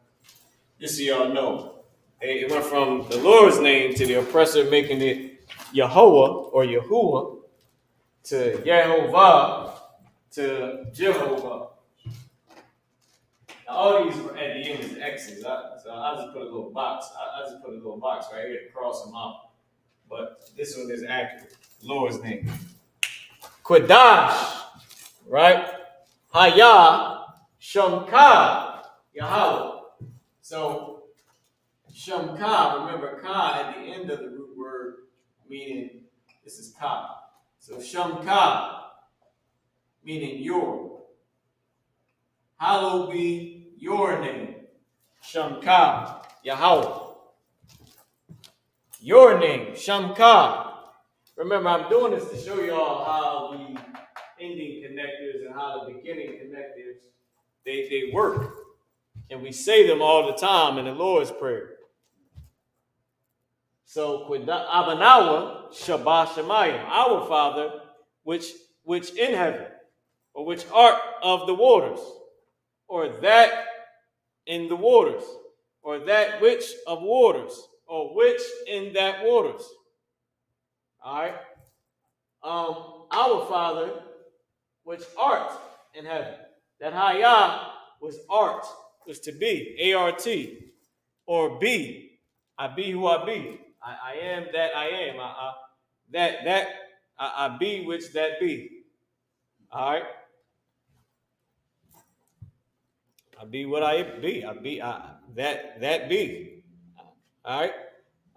Just so y'all know. It went from the Lord's name to the oppressor making it Yehovah or Yahuwah to Yehovah to Jehovah. Now, all these at the end is X's. So I just put a little box. I just put a little box right here to cross them out. But this one is accurate. Lord's name. Qadash, right? Haya, Shamka, Yahweh. So, Shamka, remember Ka at the end of the root word, meaning this is Ka. So, Shamka, meaning your. Hallowed be your name. Shamka, Yahweh. Your name, Shamka. Remember, I'm doing this to show y'all how the ending connectors and how the beginning connectors, they work. And we say them all the time in the Lord's Prayer. So, Abanawa, Shabbat Shemayim, our Father, which in heaven, or which art of the waters, or that in the waters. or that which of waters, or which in that waters. All right. Our Father, which art in heaven. That Hayah was art, was to be, A-R-T, or be. I be who I be. I am that I am. I be which that be. All right. I be what I be. I be that be. All right.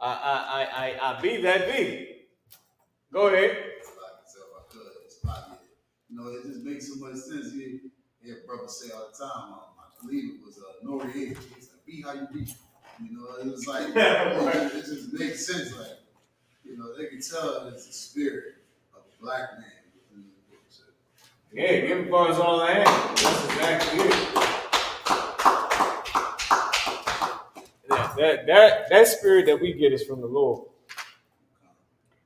I be that be. Go ahead. You know, it just makes so much sense. You hear brothers say all the time. I believe it was Noriega. He's like, "Be how you be." You know, it was like it just makes sense. Like, you know, they can tell it's the spirit of a black man. Yeah, give him bars all I am. That's exactly it. That spirit that we get is from the Lord.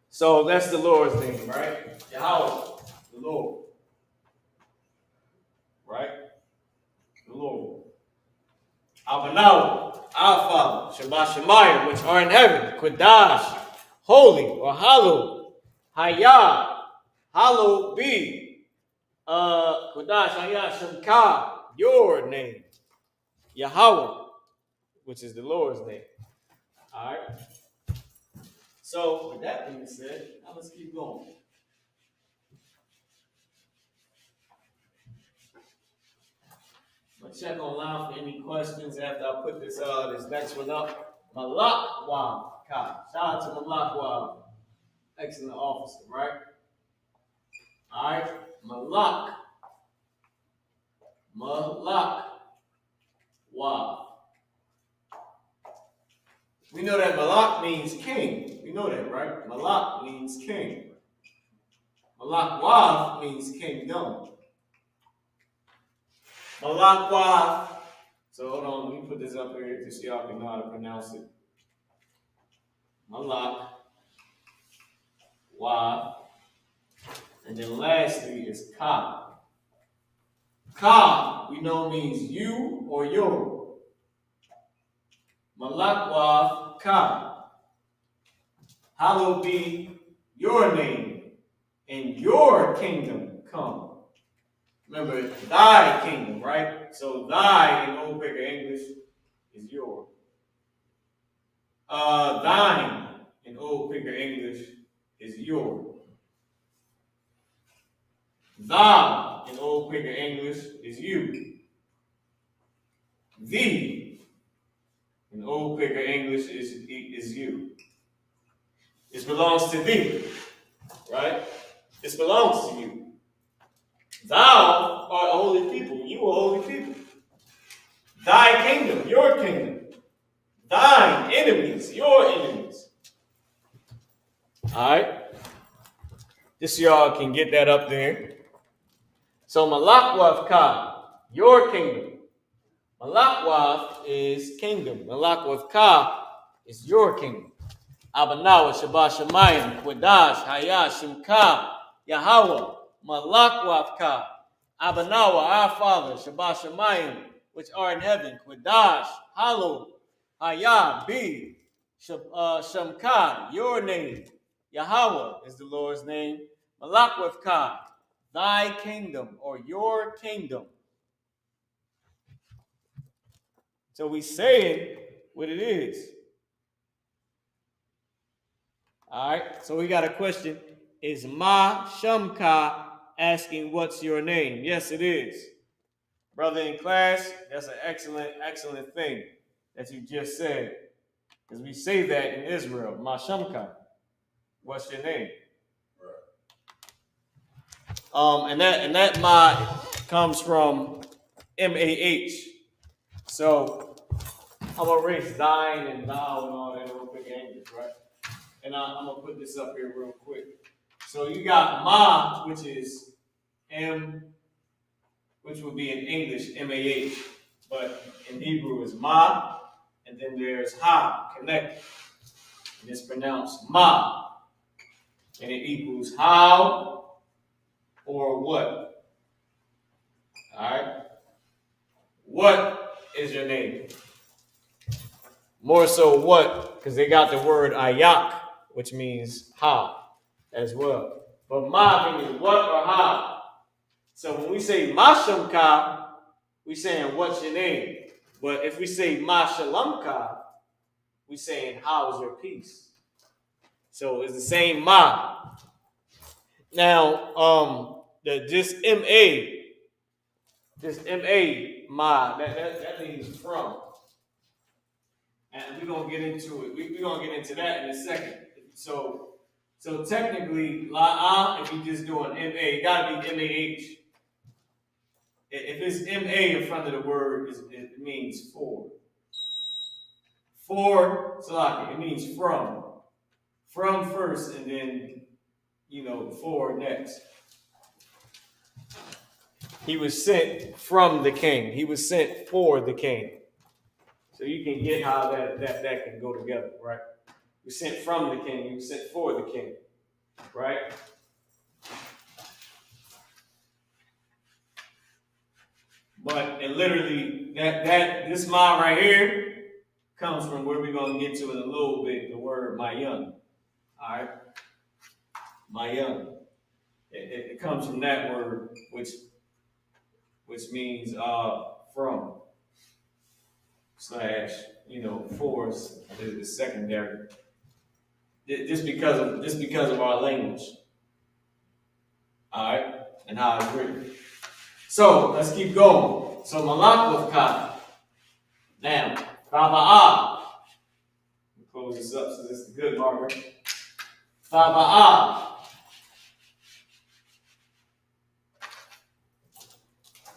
So that's the Lord's name, right? Yahweh, the Lord. Right? The Lord. Abanawa, our Father, Shabbat Shemayim, which are in heaven, Qadash, holy or hallowed, Hayah, hallowed be, Qadash, Hayah, Shemka, your name, Yahweh, which is the Lord's name. All right. So with that being said, now let's keep going. I'm gonna check online for any questions after I put this next one up. Malak Wab. Shout out to Malak Wab. Excellent officer, right? Alright. Malak Wab. We know that Malak means king. We know that, right? Malak means king. Malak Wab means kingdom. Malak Wab. So hold on, let me put this up here to see y'all can know how to pronounce it. Malak Wab. And then lastly is Ka. Ka, we know means you or your. Malak Wab Ka. Hallowed be your name and your kingdom come. Remember, thy kingdom, right? So thy in Old Picker English is your. Thine in Old Picker English is your. Thou in Old Picker English is you. Thee in Old Picker English is you. It belongs to thee, right? It belongs to you. Thou art a holy people. You are holy people. Thy kingdom, your kingdom. Thine enemies, your enemies. All right. Just so y'all can get that up there. So Malakwath Ka, your kingdom. Malakwath is kingdom. Malakwath Ka is your kingdom. Abanawa, Shabbat Shemayim, Qadash, Hayah, Shemka, Yahweh, Malakwath Ka. Abanawa, our Father, Shabbat Shemayim, which are in heaven, Qadash, hallowed, Hayah, be, Shemka, your name. Yahweh is the Lord's name. Malakwath Ka, thy kingdom or your kingdom. So we saying what it is. All right, so we got a question. Is Ma Shamka asking what's your name? Yes, it is. Brother in class, that's an excellent thing that you just said. Because we say that in Israel. Ma Shamka. What's your name? Right. And that Ma comes from M-A-H. So I'm gonna erase thine and thou and all that real quick English, right? And I'm gonna put this up here real quick. So you got Ma, which is M, which would be in English M-A-H, but in Hebrew is Ma, and then there's Ha, connected. And it's pronounced Ma, and it equals how or what. All right. What is your name? More so what? Because they got the word ayak, which means how as well. But ma means what or how. So when we say mashamka, we saying what's your name. But if we say mashalamka, we saying how's your peace. So it's the same ma. Now, this ma, that means from. And we're gonna get into it. We're gonna get into that in a second. So technically, la'ah, if you're just doing ma, it gotta be mah. If it's ma in front of the word, it means for. For, salaki, it means from. From first, and then, for next. He was sent from the king. He was sent for the king. So you can get how that can go together, right? He was sent from the king. He was sent for the king, right? But and literally this ma right here comes from where we're gonna get to in a little bit, the word mayan. All right, mayan. It comes from that word, which means from / force is secondary. Just because of our language. All right, and how it's written. So let's keep going. So malak with ka. Now, taba'ah. Let me close this up so this is the good marker. Taba'ah.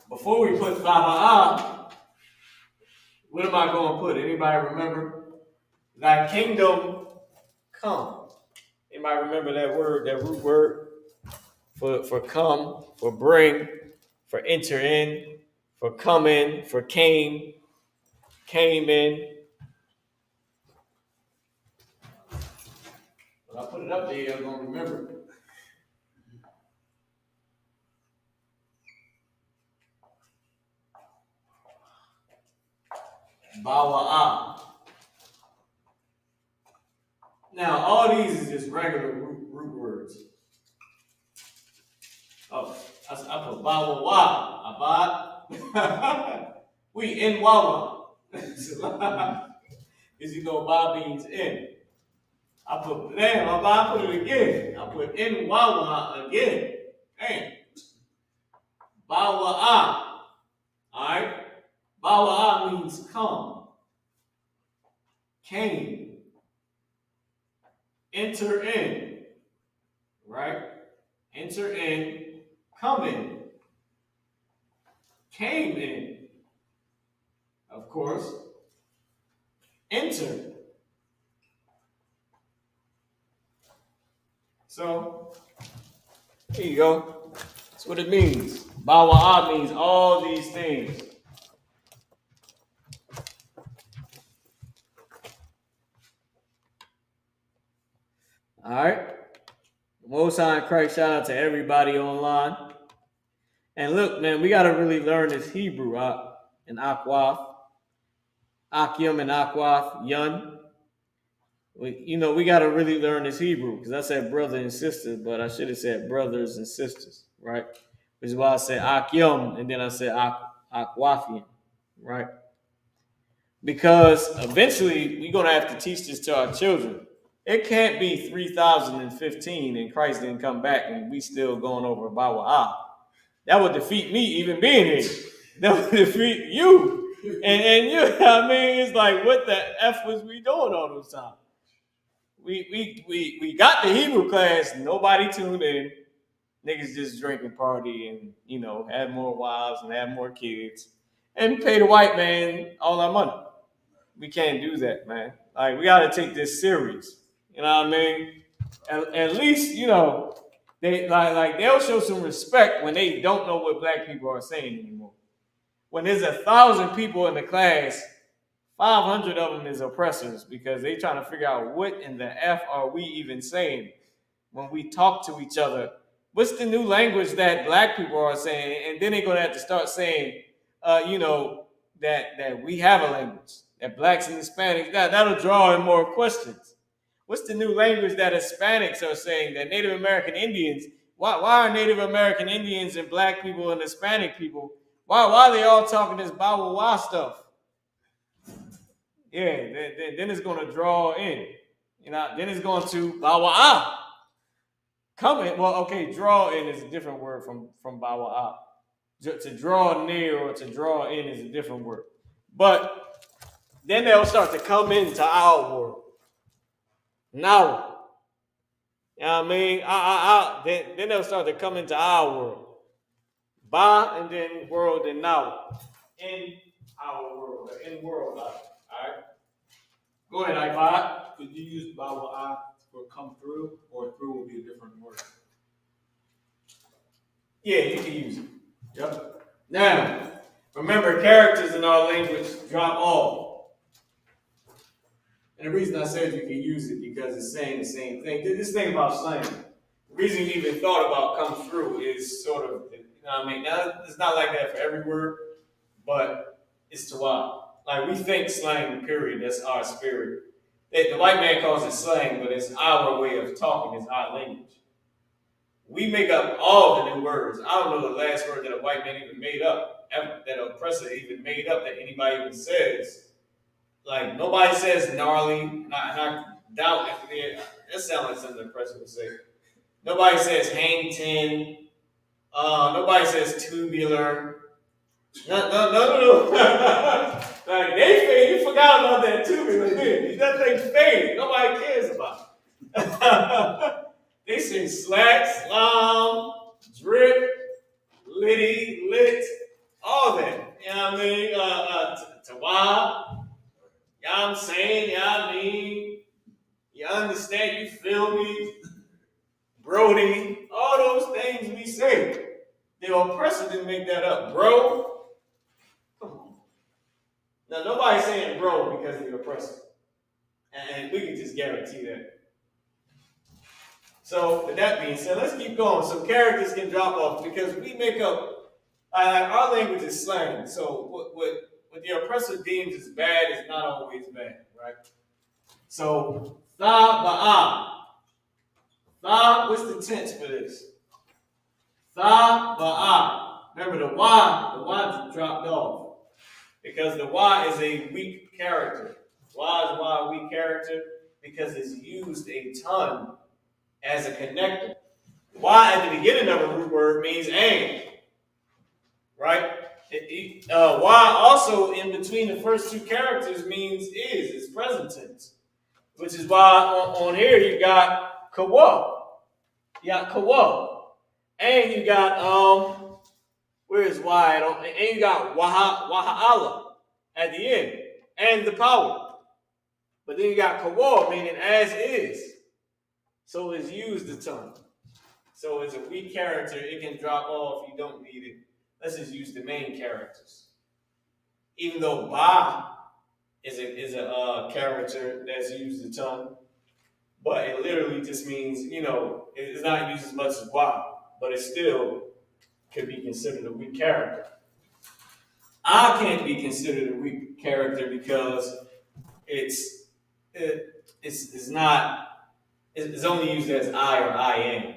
Before we put taba'ah, what am I going to put? Anybody remember? Thy kingdom come. Anybody remember that word, that root word? For come, for bring, for enter in, for come in, for came in. When I put it up there, you're going to remember. Bawa'ah. Now, all these is just regular root words. Oh, I put Bawa'ah. Abad. We in Wawa. Because Ba means in. I put it again. I put in Wawa again. Damn. Bawa'ah. Alright? Bawa'ah means come. Came. Enter in. Right? Enter in. Come in. Came in. Of course. Enter. So, here you go. That's what it means. Bawa'ah means all these things. All right. Most High in Christ, shout out to everybody online. And look, man, we got to really learn this Hebrew and Akwaf. Akyum and Akwaf, Yun. We got to really learn this Hebrew, because I said brother and sister, but I should have said brothers and sisters, right? Which is why I said Akyum, and then I said Akwafian, right? Because eventually we're going to have to teach this to our children. It can't be 3015 and Christ didn't come back and we still going over Bawa'ah. That would defeat me even being here. That would defeat you. And you know what I mean? It's like, what the F was we doing all those times? We got the Hebrew class, nobody tuned in. Niggas just drinking, party, and had more wives and had more kids. And pay the white man all our money. We can't do that, man. Like, we gotta take this serious. You know what I mean? At least, they they'll show some respect when they don't know what black people are saying anymore. When there's 1,000 people in the class, 500 of them is oppressors because they trying to figure out what in the F are we even saying when we talk to each other. What's the new language that black people are saying? And then they're gonna have to start saying, that we have a language. that blacks and Hispanics, that'll draw in more questions. What's the new language that Hispanics are saying, that Native American Indians, why are Native American Indians and black people and Hispanic people, why are they all talking this Bawa stuff? Yeah, then it's going to draw in. Then it's going to Bawa. Come in. Well, okay, draw in is a different word from Bawa. To draw near or to draw in is a different word. But then they'll start to come into our world. Now, you know what I mean? Then they'll start to come into our world. Ba and then world and now. In our world. In world. All right? Go ahead, iPod. Could you use Bawa for come through, or through would be a different word? Yeah, you can use it. Yep. Now, remember, characters in our language drop off. And the reason I said you can use it because it's saying the same thing. This thing about slang, the reason you even thought about come through is sort of, you know what I mean? Now, it's not like that for every word, but it's to why. Like, we think slang, period, that's our spirit. The white man calls it slang, but it's our way of talking, it's our language. We make up all the new words. I don't know the last word that a white man even made up, ever, that an oppressor even made up, that anybody even says. Like, nobody says gnarly, and I doubt if that sounds like something the oppressor would say. Nobody says hang ten. Nobody says tubular. No. Like, they faded. You forgot about that tubular, didn't you? That thing faded. Nobody cares about it. They say slack, slum, drip, litty, lit, all that. You know what I mean? Tawab. You know what I'm saying? You know what I mean? You understand? You feel me? Brody. All those things we say. The oppressor didn't make that up. Bro. Come on. Now, nobody's saying bro because of the oppressor. And we can just guarantee that. So, with that being said, let's keep going. So, characters can drop off because we make up, our language is slang. So, what the oppressor deems as bad is not always bad, right? So, tha ba'a. Tha, what's the tense for this? Tha ba'a. Remember, the Y dropped off because the Y is a weak character. Why is Y a weak character? Because it's used a ton as a connector. Y at the beginning of a root word means and, right? Y also in between the first two characters means is. It's present tense, which is why on here you got kawa. You got kawa, and you got where is Y? And you got waha'ala at the end, and the power. But then you got kawa, meaning as is. So it's used a ton. So it's a weak character. It can drop off. You don't need it. Let's just use the main characters. Even though ba is a character that's used a ton, but it literally just means, it's not used as much as wa, but it still could be considered a weak character. I can't be considered a weak character because it's only used as I or I am.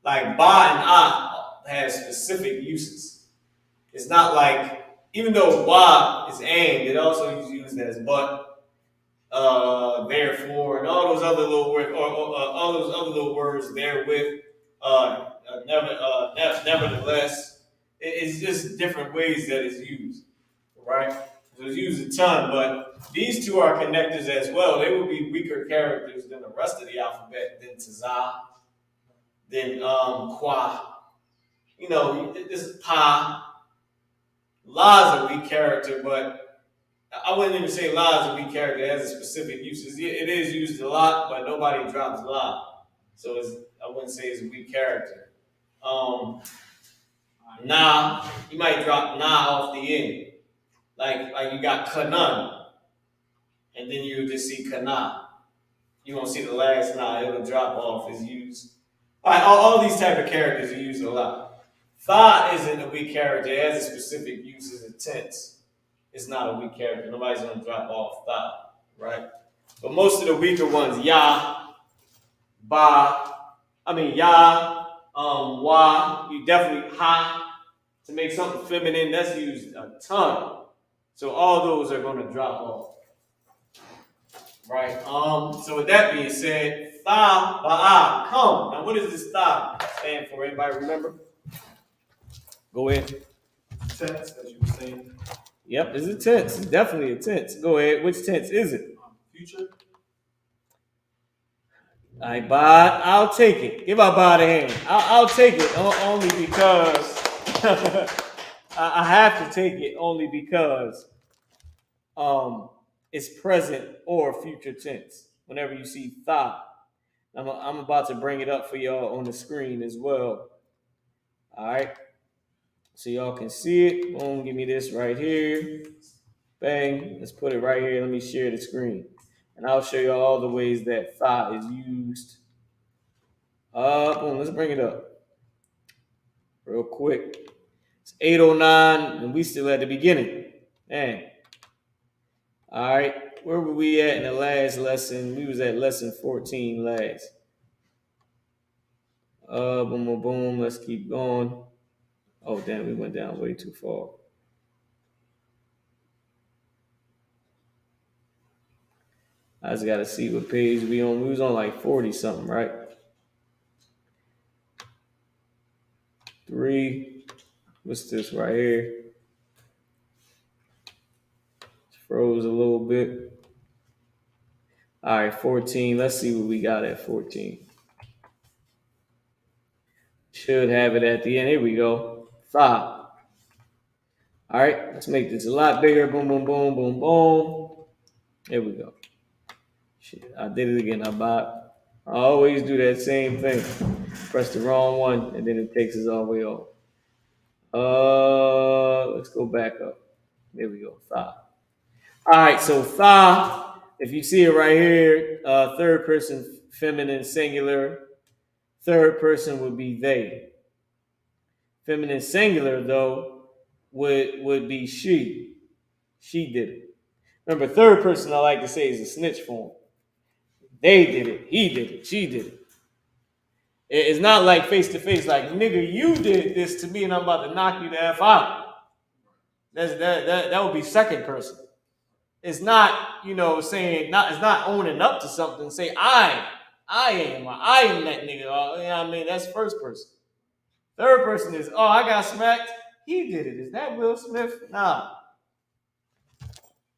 Like ba and I have specific uses. It's not like, even though wa is and, it also is used as but, therefore, and all those other little words, or all those other little words therewith, nevertheless. It's just different ways that it's used, right? So it's used a ton, but these two are connectors as well. They would be weaker characters than the rest of the alphabet, than tza, than kwa. This is pa. La is a weak character, but I wouldn't even say la is a weak character. It has a specific uses. It is used a lot, but nobody drops la. So I wouldn't say it's a weak character. Na, you might drop na off the end. Like you got kanan, and then you just see kana. You won't see the last na, it'll drop off. It's used. All these type of characters are used a lot. Tha isn't a weak character. It has a specific use as a tense. it's not a weak character. Nobody's gonna drop off tha, right? But most of the weaker ones, ya, ba, wa, you definitely ha to make something feminine. That's used a ton. So all those are gonna drop off. Right. So with that being said, tha ba'a, come. Now what does this tha stand for? Anybody remember? Go ahead. Tense, as you were saying. Yep, it's a tense. It's definitely a tense. Go ahead. Which tense is it? Future. All right, Bod, I'll take it. Give our Bod a hand. I'll take it only because I have to take it only because it's present or future tense. Whenever you see tha, I'm about to bring it up for y'all on the screen as well. All right, so y'all can see it. Boom, give me this right here. Bang, let's put it right here. Let me share the screen. And I'll show you all the ways that tha is used. Boom, let's bring it up real quick. It's 8:09, and we still at the beginning. Man. All right, where were we at in the last lesson? We was at lesson 14 last. Boom, boom, boom. Let's keep going. Oh, damn, we went down way too far. I just got to see what page we on. We was on like 40 something, right? 3. What's this right here? It's froze a little bit. All right, 14. Let's see what we got at 14. Should have it at the end. Here we go. Tha. All right, let's make this a lot bigger. Boom, boom, boom, boom, boom. Here we go. Shit, I did it again. I always do that same thing. Press the wrong one, and then it takes us all the way off. Let's go back up. There we go. Tha. All right, so tha, if you see it right here, third person feminine singular. Third person would be they. Feminine singular, though, would be she. She did it. Remember, third person I like to say is a snitch form. They did it. He did it. She did it. It's not like face to face, like, nigga, you did this to me and I'm about to knock you the F out. That would be second person. It's not, saying, it's not owning up to something. Say, I am that nigga. You know what I mean? That's first person. Third person is, I got smacked. He did it. Is that Will Smith? Nah.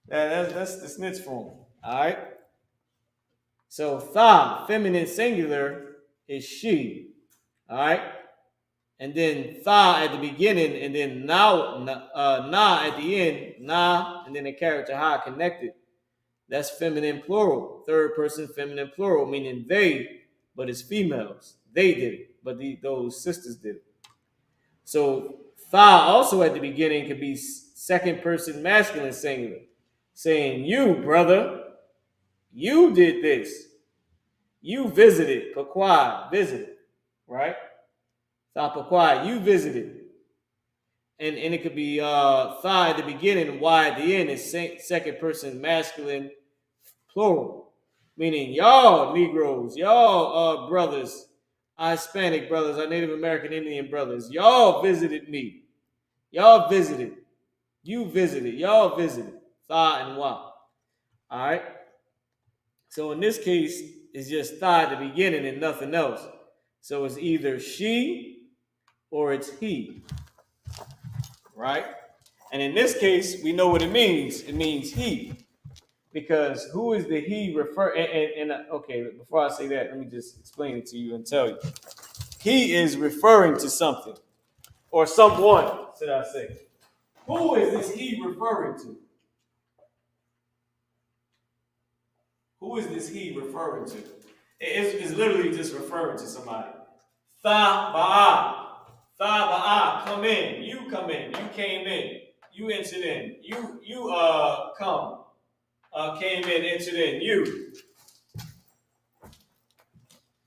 That's the snitch form. All right? So, tha, feminine singular, is she. All right? And then tha at the beginning, and then na at the end, na, and then the character ha connected. That's feminine plural. Third person feminine plural, meaning they, but it's females. They did it, but those sisters did it. So tha also at the beginning could be second person masculine singular, saying, you, brother, you did this. You visited, pakwa, visited, right? Tha pakwa, you visited. And it could be tha at the beginning, y at the end is second person masculine plural, meaning y'all Negroes, y'all brothers, our Hispanic brothers, our Native American Indian brothers, y'all visited me. Y'all visited. You visited. Y'all visited. Tha and wa. All right? So in this case, it's just tha at the beginning and nothing else. So it's either she or it's he. Right? And in this case, we know what it means. It means he. Because who is the he refer? Okay, before I say that, let me just explain it to you and tell you. He is referring to something or someone, should I say. Who is this he referring to? Who is this he referring to? It's literally just referring to somebody. Tha ba'a. Tha ba'a. Come in. You come in. You came in. You entered in. You come. Came in, entered in. You.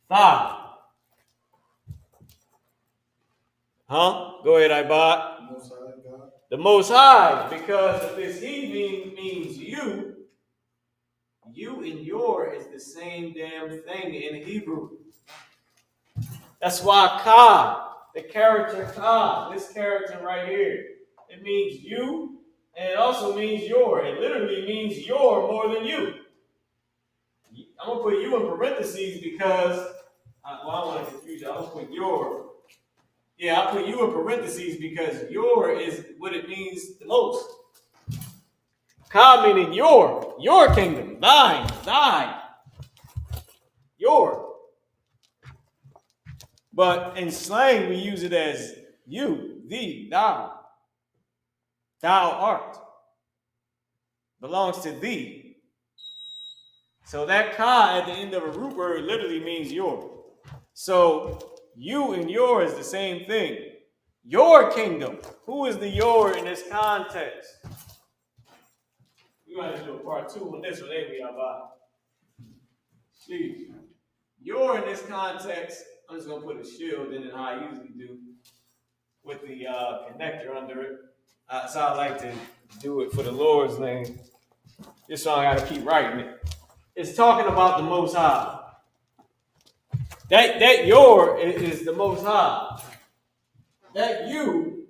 Tha. Huh? Go ahead, Ibad. Most High God. The Most High, because if this he means you, you and your is the same damn thing in Hebrew. That's why Ka, the character Ka, this character right here, it means you, and it also means your. It literally means your more than you. I'm going to put you in parentheses because, I don't want to confuse you. I'm going to put your. Yeah, I put you in parentheses because your is what it means the most. Ka meaning your kingdom, thine, your. But in slang, we use it as you, thee, thou. Thou art. Belongs to thee. So that ka at the end of a root word literally means your. So you and your is the same thing. Your kingdom. Who is the your in this context? We're going to do a part 2 on this one, ain't we, Abba? See, your in this context, I'm just going to put a shield in it how I usually do with the connector under it. So I like to do it for the Lord's name. Just so I got to keep writing it. It's talking about the Most High. That your is the Most High. That you,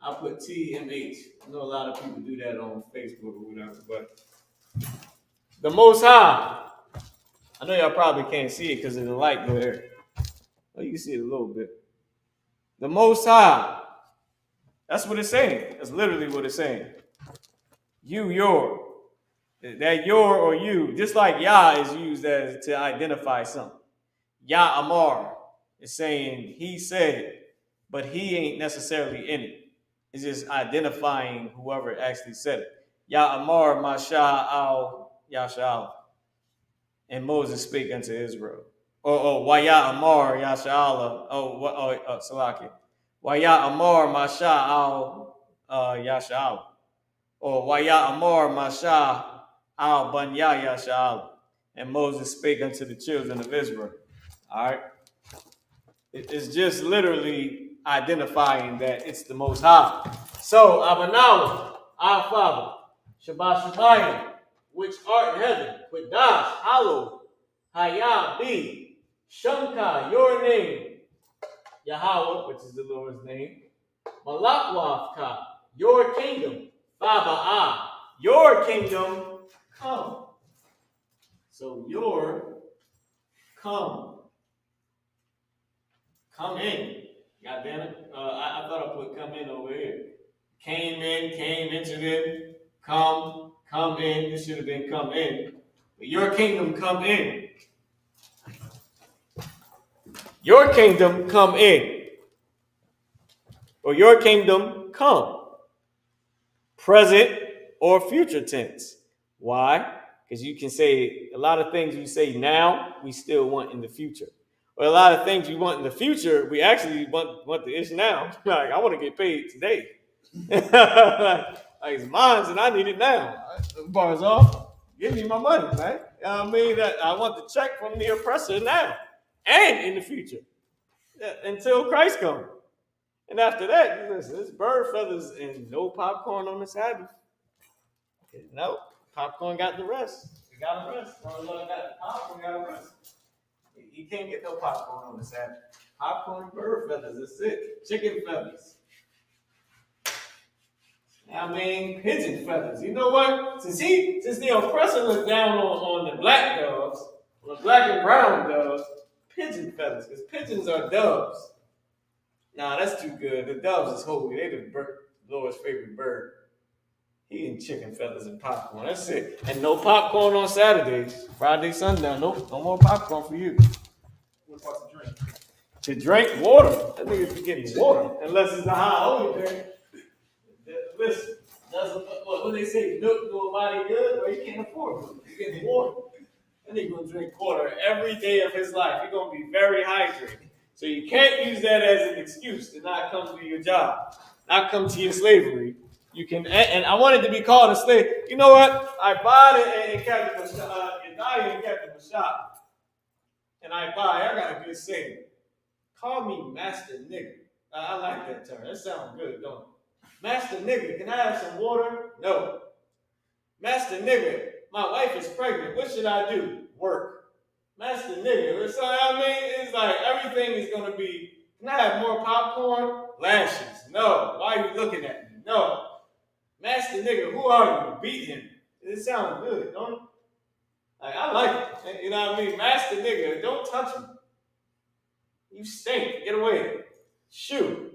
I put TMH. I know a lot of people do that on Facebook or whatever, but the Most High. I know y'all probably can't see it because of the light glare. Well, you can see it a little bit. The Most High. That's what it's saying. That's literally what it's saying. You, your. That your or you, just like Yah is used as to identify something. Yah Amar is saying he said it, but he ain't necessarily in it. It's just identifying whoever actually said it. Yah Amar Masha al Yashal. And Moses spake unto Israel. Waya Amar Yasha'ala. Salaki. Waya Amar Masha al Yasha'ala. Or Waya Amar Masha al Banya Yasha'ala. And Moses spake unto the children of Israel. All right. It's just literally identifying that it's the Most High. So, Abanawa, our Father, Shabbat Shemayim, which art in heaven, Qadash, hallowed, Hayah, be, Shamka, your name, Yahweh, which is the Lord's name, Malakwavka, your kingdom, Baba'ah, your kingdom, come. So, your, come in. God damn it. I thought I put come in over here. Came into them, come in. This should have been come in. But your kingdom come in. Your kingdom come in. Or your kingdom come. Present or future tense. Why? Because you can say a lot of things you say now, we still want in the future. Or a lot of things we want in the future, we actually want the ish now. Like, I want to get paid today. Like it's mine and I need it now. Bars off. Give me my money, man. You know what I mean? I want the check from the oppressor now and in the future until Christ comes. And after that, listen, it's bird feathers and no popcorn on the Sabbath. No, popcorn got the rest. We got the rest. Popcorn got the rest. You can't get no popcorn on the Sabbath. Popcorn, bird feathers, that's it. Chicken feathers. I mean, pigeon feathers. You know what? Since the oppressor looked down on the black doves, on the black and brown doves, pigeon feathers, because pigeons are doves. Nah, that's too good. The doves is holy. They the Lord's favorite bird. He eating chicken feathers and popcorn. That's it. And no popcorn on Saturdays. Friday, sundown. Nope. No more popcorn for you. What about to drink? To drink water. That nigga's be getting water. Unless it's a high holy drink. Listen. What they say, milk do a body good, or you can't afford milk. You get water. And he's gonna drink water every day of his life. He's gonna be very hydrated. So you can't use that as an excuse to not come to your job, not come to your slavery. You can, and I wanted to be called a slave. You know what? I bought it and kept it and kept it a shop. And I got a good saying. Call me master nigga. I like that term. That sounds good, don't it? Master nigga, can I have some water? No. Master nigga, my wife is pregnant. What should I do? Work. Master nigga. So I mean, it's like everything is gonna be, can I have more popcorn? Lashes. No. Why are you looking at me? No. Master nigga, who are you? Beat him. It sounds good, don't it? Like, I like it. You know what I mean? Master nigga, don't touch me. You stink. Get away. Shoo.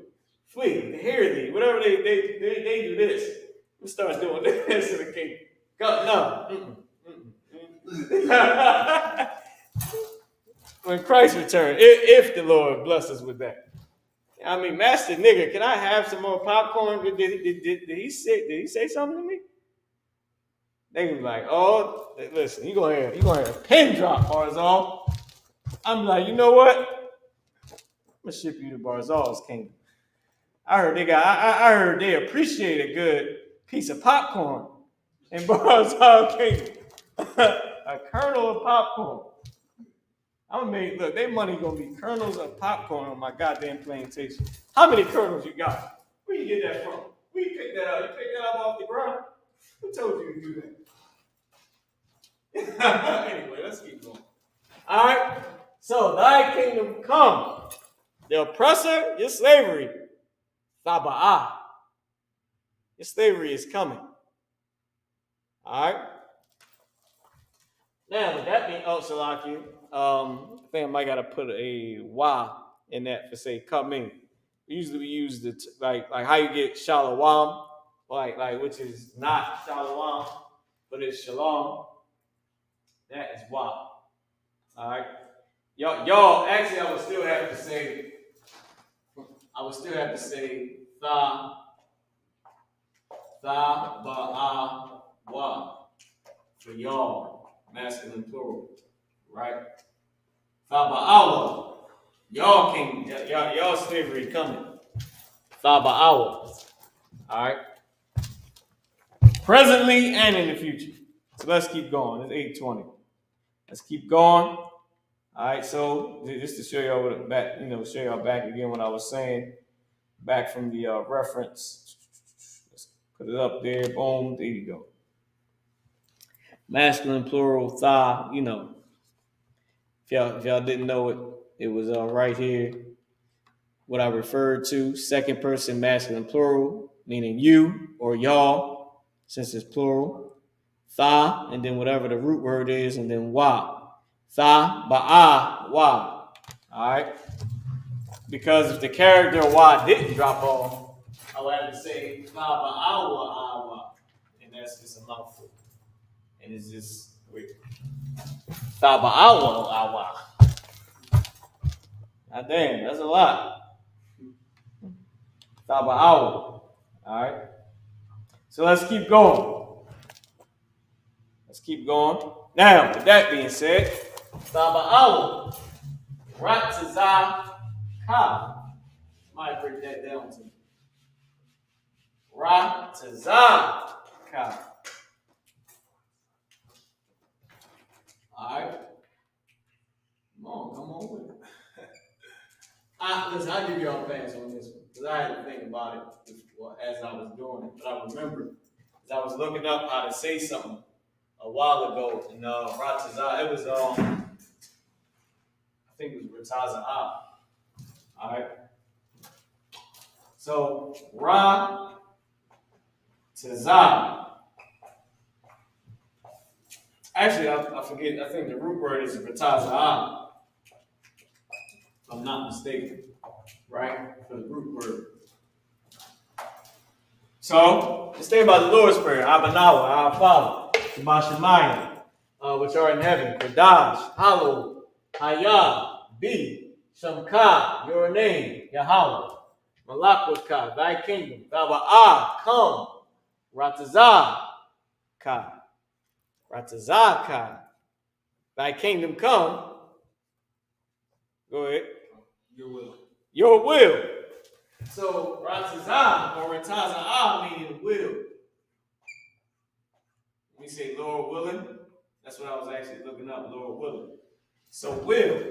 Flee. Hear thee. Whatever they do this. We start doing this in the king. Go, no. When Christ returns, if the Lord blesses us with that. I mean, Master nigga, can I have some more popcorn? Did he say something to me? They was like, oh, listen, you gonna have a pin drop, Barzal. I'm like, you know what? I'm gonna ship you to Barzal's kingdom. I heard they appreciate a good piece of popcorn in Barzal's kingdom. A kernel of popcorn. I'm gonna make, look, their money gonna be kernels of popcorn on my goddamn plantation. How many kernels you got? Where you get that from? Where you pick that up? You pick that up off the ground? Who told you to do that? Anyway, let's keep going. All right. So, thy kingdom come. The oppressor, your slavery. Thaba'ah. Your slavery is coming. All right. Now, with that being, Salaki, I think I might got to put a Y in that for say coming. Usually we use the like how you get shalom, like which is not shalom, but it's shalom. That is Y. All right, y'all. Actually, I would still have to say tha ba'a wa for y'all, masculine plural, right? Tha ba'awa. Y'all king, y'all slavery coming. Tha ba'awa. All right. Presently and in the future. So let's keep going. It's 8:20. Let's keep going. All right. So just to show y'all what back, show y'all back again what I was saying, back from the reference. Let's put it up there. Boom. There you go. Masculine plural. Tha. If y'all didn't know it, it was right here. What I referred to, second person masculine plural, meaning you or y'all, since it's plural. Tha, and then whatever the root word is, and then wa. Tha, ba'a, wa. All right? Because if the character wa didn't drop off, I would have to say tha, ba'a, wa. And that's just a mouthful. And it's just weird. Tha, ba'a, wa. God damn, that's a lot. Tha, ba'a. All right? So let's keep going. Now, with that being said, Taba'awu, Ratzaza Ka. Might break that down to me. Ratzaza Ka. Alright. Come on with it. Listen, I'll give y'all a pass on this one. Because I had to think about it as I was doing it. But I remember, as I was looking up how to say something a while ago in Ratzaza, it was I think it was Ratzaza. All right. So Ratzaza. Actually, I forget. I think the root word is Ratzaza. If I'm not mistaken, right? For the root word. So let's think about the Lord's Prayer. Abanawa, our Father, Shemayim, which are in heaven. Qadash, hallowed, Hayah, be, Shamka, your name, Yahweh, Malakwaka, thy kingdom, Taba'ah, come, Ratazah, Ka, thy kingdom come. Go ahead. Your will. So Ratazah or Ratazah meaning will. We say Lord willing. That's what I was actually looking up, Lord willing. So will,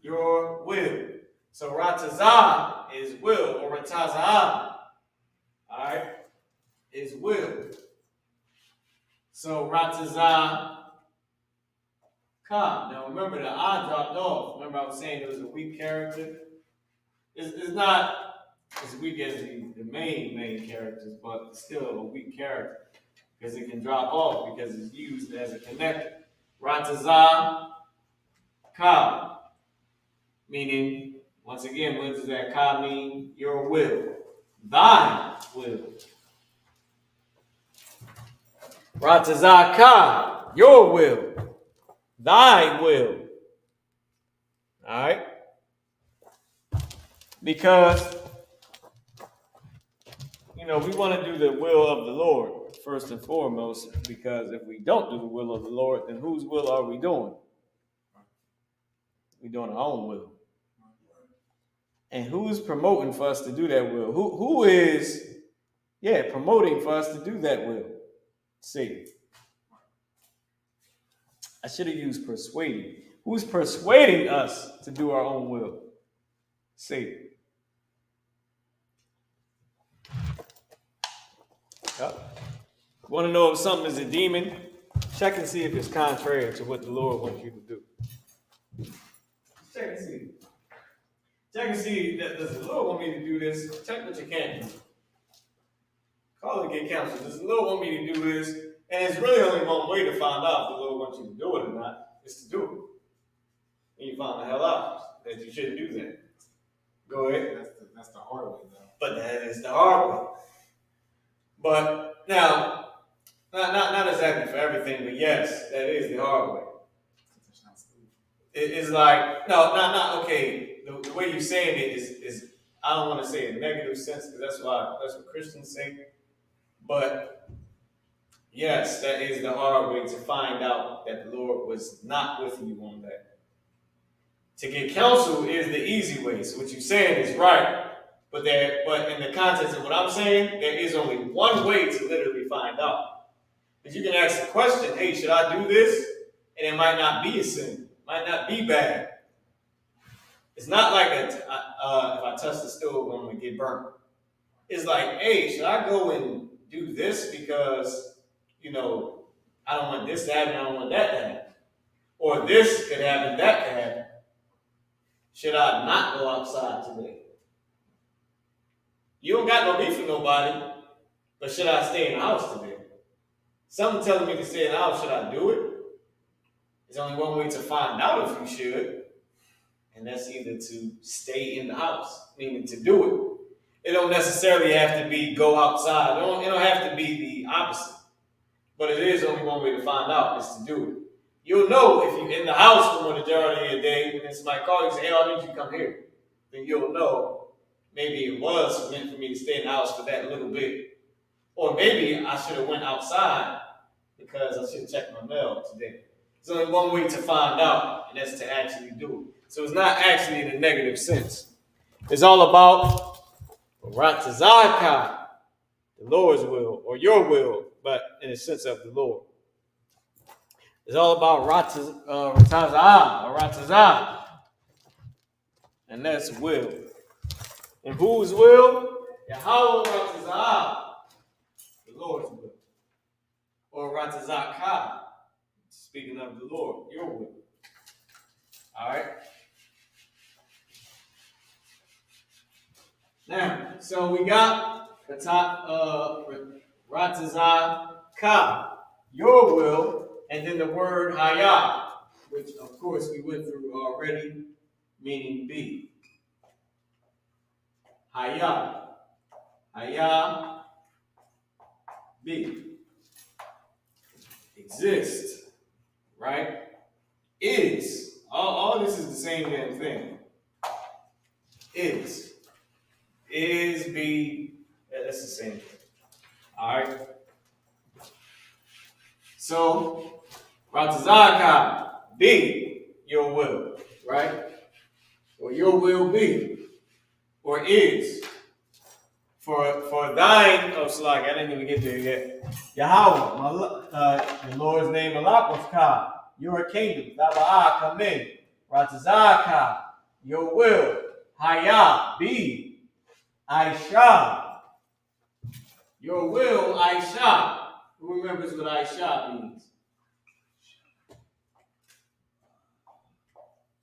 your will. So Ratazah is will or Ratazah. All will. So Ratazah Ka. Now remember the I dropped off. Remember I was saying it was a weak character? It's not as weak as the main characters, but it's still a weak character because it can drop off because it's used as a connector. Ratazah Ka, meaning, once again, what does that Ka mean? Your will. Thine will. Ratazah Ka, your will. Thy will. All right? Because, we want to do the will of the Lord first and foremost, because if we don't do the will of the Lord, then whose will are we doing? We're doing our own will. And who's promoting for us to do that will? Who is, promoting for us to do that will? See. I should have used persuading. Who's persuading us to do our own will? See. Yep. Want to know if something is a demon? Check and see if it's contrary to what the Lord wants you to do. Check and see. Check and see that does the Lord want me to do this? Check what you can do. Call and get counsel. Does the Lord want me to do this? And it's really only one way to find out if the Lord wants you to do it or not, is to do it. And you find the hell out that you shouldn't do that. Go ahead. That's the hard way, though. But that is the hard way. But now, not exactly for everything, but yes, that is the hard way. It's like, not okay. The way you're saying it is I don't want to say a negative sense because that's what Christians say. But yes, that is the hard way to find out that the Lord was not with you on that. To get counsel is the easy way. So what you're saying is right. But in the context of what I'm saying, there is only one way to literally find out. Because you can ask the question, hey, should I do this? And it might not be a sin. Might not be bad. It's not like if I touch the stove, I'm going to get burnt. It's like, hey, should I go and do this because, I don't want this to happen, I don't want that to happen. Or this could happen, that could happen. Should I not go outside today? You don't got no beef with nobody, but should I stay in the house today? Something telling me to stay in the house, should I do it? There's only one way to find out if you should, and that's either to stay in the house, meaning to do it. It don't necessarily have to be go outside. It don't have to be the opposite. But it is only one way to find out, is to do it. You'll know if you're in the house for the majority of the day, and somebody calls you and says, hey, I need you to come here. Then you'll know maybe it was meant for me to stay in the house for that little bit. Or maybe I should have went outside because I should have checked my mail today. There's only one way to find out, and that's to actually do it. So it's not actually in a negative sense. It's all about Ratazah Ka, the Lord's will, or your will, but in the sense of the Lord. It's all about Ratazah, or Ratazah, and that's will. And whose will? Yahweh Ratazah, the Lord's will. Or Ratazah Ka, speaking of the Lord, your will. All right? Now, so we got the top Ratazah Ka, your will, and then the word Hayah, which of course we went through already, meaning be. Hayah. Hayah. Be. Exist. Right? Is. All this is the same damn thing. Is. Is, be. That's the same thing. Alright? So, Ratazah Ka. Be your will. Right? Or your will be. Or is. For thine, Slag, I didn't even get there yet. Yahweh, the Lord's name, Malak Ka, your kingdom, Taba'ah, come in. Ratazah Ka, your will. Hayah, be. Aisha, Your will, I.S.U.P.K. Who remembers what I.S.U.P.K means?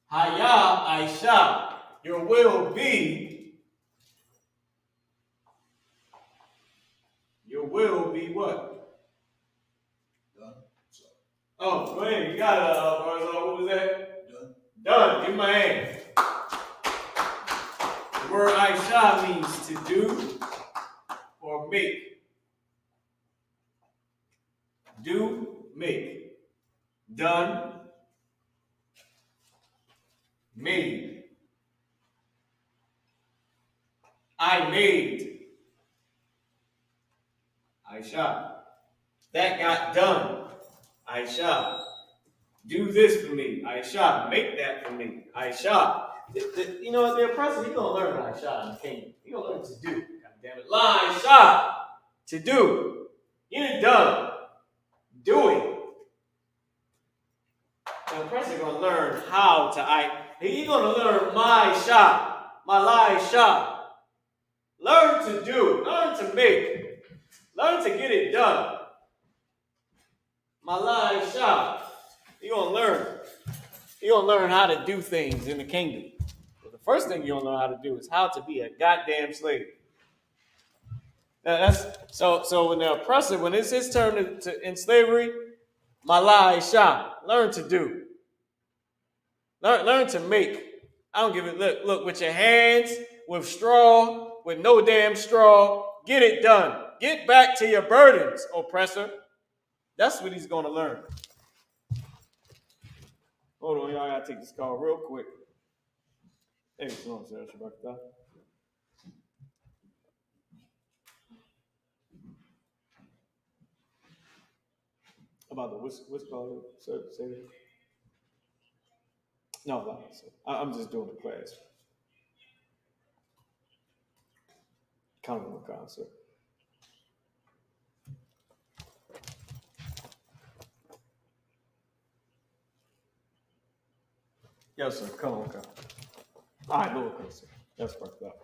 Haya, I.S.U.P.K. Your will be. Your will be what? Done. Oh, go ahead. You got it, Barzal. What was that? Done. Done. Give me my hand. The word I.S.U.P.K means to do or make. Do, make. Done, made. I made. I.S.U.P.K. That got done. I.S.U.P.K. Do this for me. I.S.U.P.K. Make that for me. I.S.U.P.K. You know, the oppressor, he's going to learn I.S.U.P.K. in the kingdom. He's going to learn to do. God damn it. I.S.U.P.K. To do. Get it done. Do it. The oppressor going to learn how to he's going to learn my I.S.U.P.K. My I.S.U.P.K. Learn to do. Learn to make. Learn to get it done. My I.S.U.P.K. You're going to learn. You're going to learn how to do things in the kingdom. But the first thing you're going to learn how to do is how to be a goddamn slave. Now so when the oppressor, when it's his turn in slavery, my I.S.U.P.K. Learn to do. Learn to make. I don't give it. Look, with your hands, with straw, with no damn straw, get it done. Get back to your burdens, oppressor. That's what he's going to learn. Hold on, y'all. I gotta take this call real quick. Hey, what's going on, sir? Isupk. About the what's called, sir? Say it. No, sir. I'm just doing the class. Count on the call, sir. Yes, sir. Come on, come. All right, Lord, sir. That's worked out.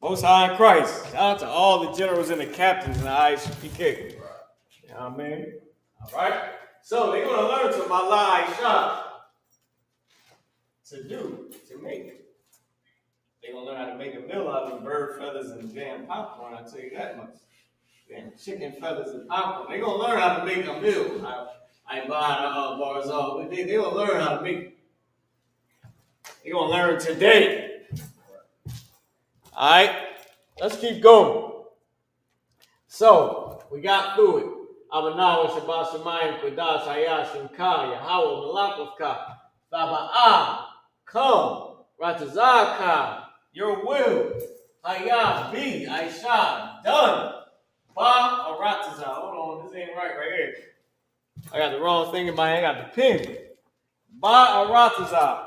Most High in Christ. Shout out to all the generals and the captains in the I.S.U.P.K. You know what I mean? All right. So they're going to learn to my I.S.U.P.K. to do, to make. They're going to learn how to make a meal out of bird feathers and damn popcorn, I'll tell you that much. Damn chicken feathers and popcorn. They're going to learn how to make a meal. I ain't buying bars off, but they're going to learn how to make it. They're going to learn today. All right, let's keep going. So, we got through it. Abanawa Shabbat Shemayim Qadash I.S.U.P.K. Yahweh Malakavka Thaba'ah come Ratazaka your will Hayah be I.S.U.P.K. done Ba Aratazah. Hold on, this ain't right here. I got the wrong thing in my hand. I got the pen. Ba Aratazah.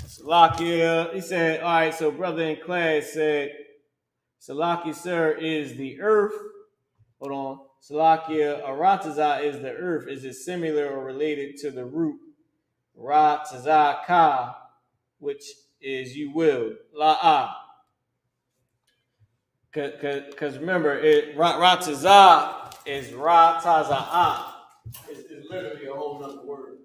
Salakia, he said, all right, so brother in class said, Salakia, sir, is the earth. Hold on. Salakia, Arataza is the earth. Is it similar or related to the root Ratazaka, which is you will? La'ah. Because remember, Rataza is Rataza'ah. It's literally a whole nother word.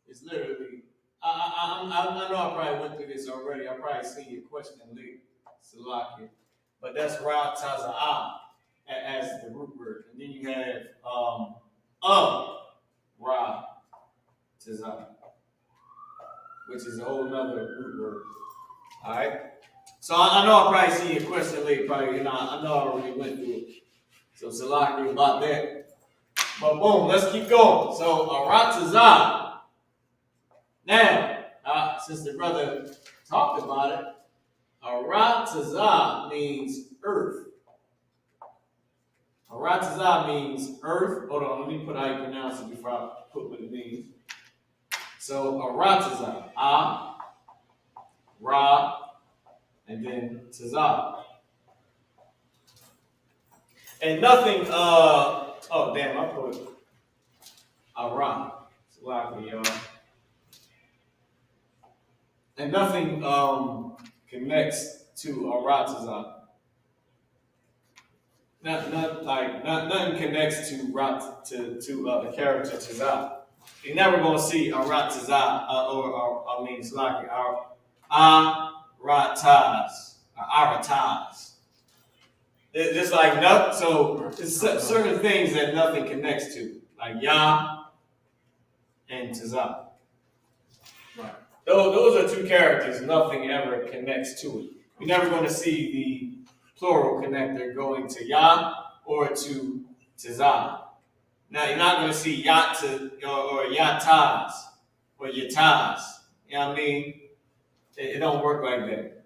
It's literally, I know I probably went through this already. I probably seen your question later, Salakia. But that's Rataza'ah as the root word. And then you have Ra-Tazah, which is a whole nother root word. All right? So I know I'll probably see your question later. Probably, I know I already went through it. So Salakia about that. But boom, let's keep going. So Ratazah. Now, since the brother talked about it, Ratazah means earth. Aratazah means earth. Hold on, let me put how you pronounce it before I put what it means. So Aratazah, Ra, and then Tazah. And nothing, oh damn, I put Ara. Salakia, y'all. And nothing connects to Aratazah. Nothing connects to the character Tazah. You're never gonna see Aratazah it's like Arataz or Arataz. Just like nothing. So it's certain things that nothing connects to, like Yah and Tazah. Right. Those are two characters. Nothing ever connects to it. You're never going to see the plural connector going to Yah or to Tazah. Now you're not going to see Yat or Yataz or Yataz. You know what I mean? It don't work like that.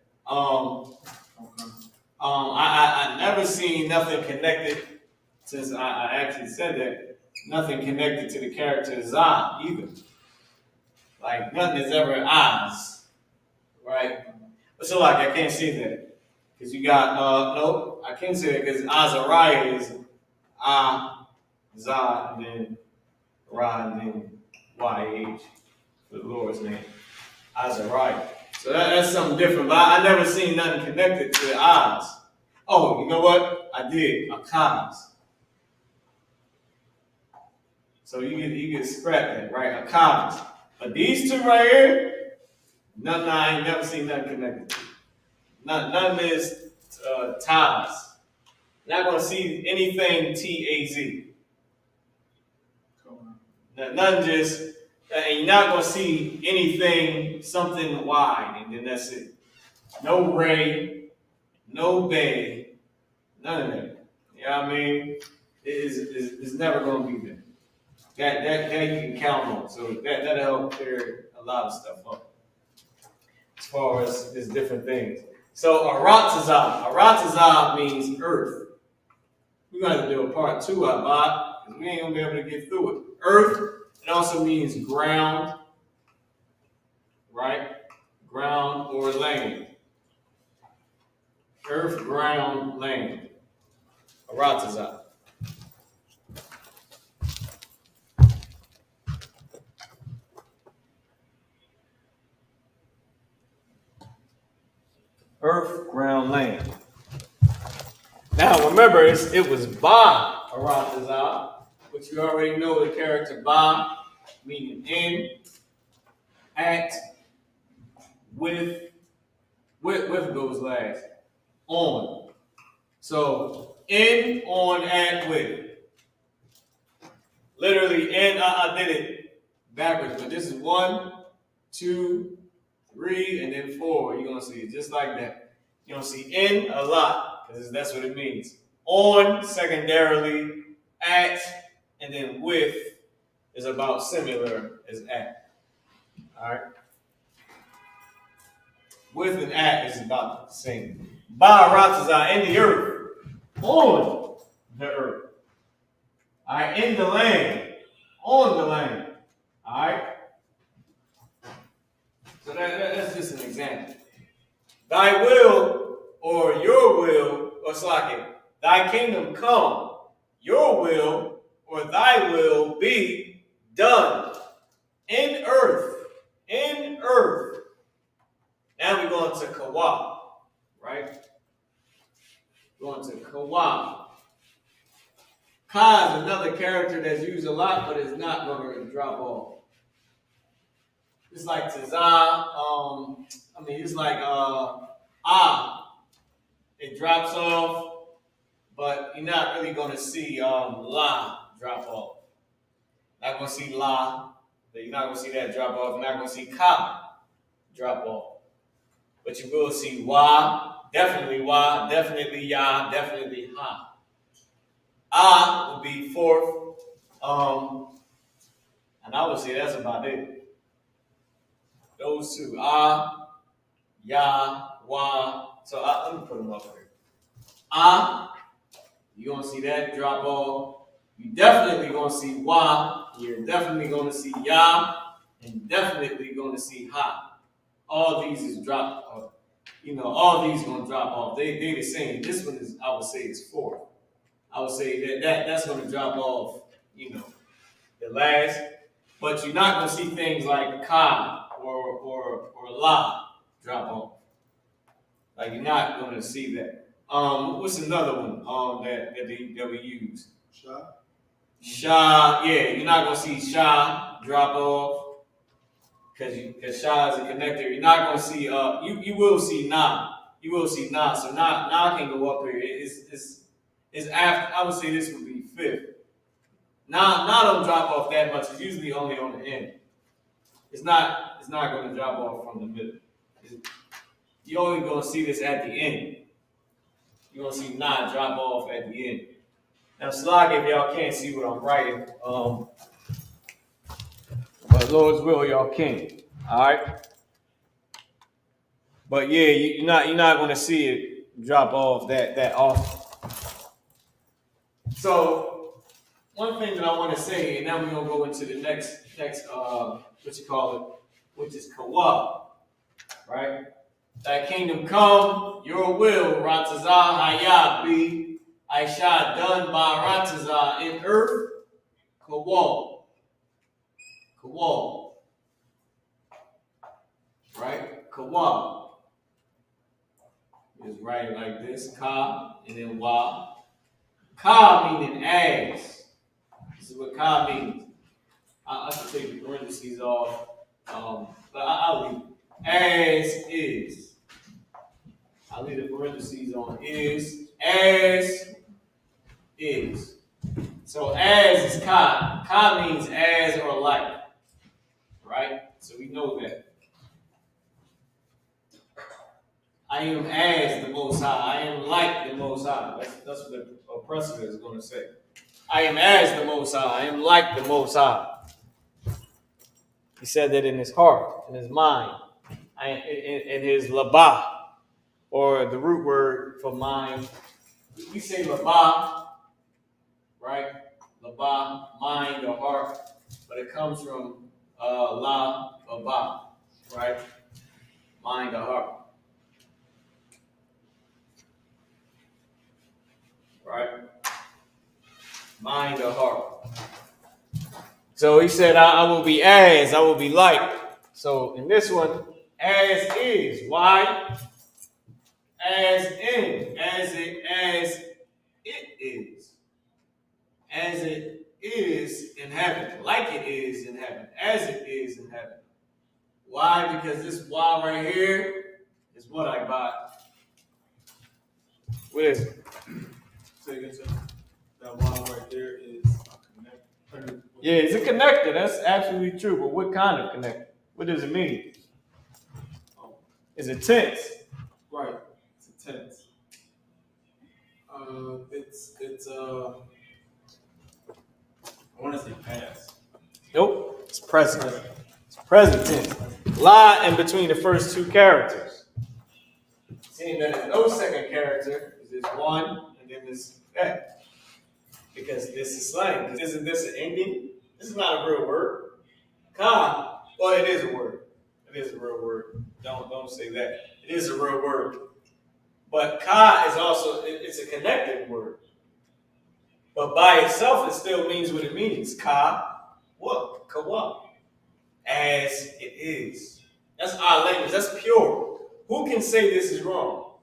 I never seen nothing connected, since I actually said that, nothing connected to the character Zah either. Like nothing is ever Oz, right? So like I can't say that. Because you got, no, I can't say that because Azariah is Zah, and then Ra, and then YH for the Lord's name. Azariah. So that's something different. But I never seen nothing connected to Oz. Oh, you know what? I did. Akaz. So you can scrap that, right? Akaz. But these two right here, I ain't never seen nothing connected. None is Taz. Not gonna see anything T-A-Z. None just, and you're not gonna see anything something Y, and then that's it. No Ray, no Bay, none of that. You know what I mean? It's never gonna be there. That you can count on. So that'll help clear a lot of stuff up as far as different things. So Aratazah means earth. We're gonna have to do a part 2 of it, because we ain't gonna be able to get through it. Earth, it also means ground, right? Ground or land. Earth, ground, land. Aratazah. Earth, ground, land. Now remember, it was Ba Aratazah, which you already know the character Ba, meaning in, at, with goes last, on. So in, on, at, with. Literally in, I did it backwards, but this is 1, 2, 3, and then 4. You're gonna see it just like that. You're gonna see in a lot, because that's what it means. On, secondarily, at, and then with is about similar as at. Alright? With and at is about the same. Ba'aratazah, in the earth, on the earth. Alright, in the land, on the land. Alright? So that's just an example. Thy will, or your will, or Slakin, thy kingdom come, your will, or thy will be done in earth. In earth. Now we're going to Kawah, right? Going to Kawah. Ka is another character that's used a lot, but it's not going to drop off. It's like Tazah, it's like it drops off, but you're not really going to see La drop off. Not going to see La, but you're not going to see that drop off. You're not going to see Ka drop off. But you will see Wa, definitely Ya, definitely Ha. Will be fourth, and I would say that's about it. Those two, Ya, Wa. So let me put them up here. You're gonna see that drop off. You definitely gonna see Wa. You're definitely gonna see Ya, and definitely gonna see Ha. All these is drop off. All these gonna drop off. They the same. This one is, I would say, is fourth. I would say that's gonna drop off. The last. But you're not gonna see things like Ka or La drop off. Like you're not going to see that. What's another one that we use? Sha, yeah, you're not gonna see Sha drop off because Sha is a connector. You're not gonna see you will see Na. You will see Na. So Na can go up here. It's after. I would say this would be fifth. Na don't drop off that much. It's usually only on the end. It's not going to drop off from the middle. You're only going to see this at the end. You're going to see Na drop off at the end. Now, Slag, if y'all can't see what I'm writing, but Lord's will, y'all can. All right. But yeah, you're not going to see it drop off that often. So one thing that I want to say, and now we're gonna go into the next which is Kawa, right? Thy kingdom come, your will, Ratazah Hayah be Aisha done by Ratazah in earth, Kawa. Right? Kawa is writing like this, Ka, and then Wa. Ka meaning as. This is what Ka means. I should take the parentheses off, but I'll leave it. As is. I'll leave the parentheses on is. As is. So as is Ka. Ka means as or like. Right? So we know that. I am as the Most High. I am like the Most High. That's what the oppressor is going to say. I am as the Most High. I am like the Most High. He said that in his heart, in his mind, in his labah, or the root word for mind. We say labah, right? Labah, mind or heart, but it comes from la, labah, right? Mind or heart. Right? Mind or heart. So he said, I will be as, I will be like. So in this one, as is. Why? As in, as it is. As it is in heaven. Like it is in heaven. As it is in heaven. Why? Because this why right here is what I got. What is it? So you can say that wall right there is a connector. Yeah, it's a connector. That's absolutely true. But what kind of connector? What does it mean? It's a tense. Right. It's a tense. It's I want to say past. Nope. It's present. It's present tense. Lie in between the first two characters. Seeing that there's no second character, there's one, and then there's that. Because this is slang. Isn't this an ending? This is not a real word. Ka, well, it is a word. It is a real word. Don't say that. It is a real word. But ka is also, it's a connected word. But by itself, it still means what it means. Ka, what? Kawa. As it is. That's our language. That's pure. Who can say this is wrong?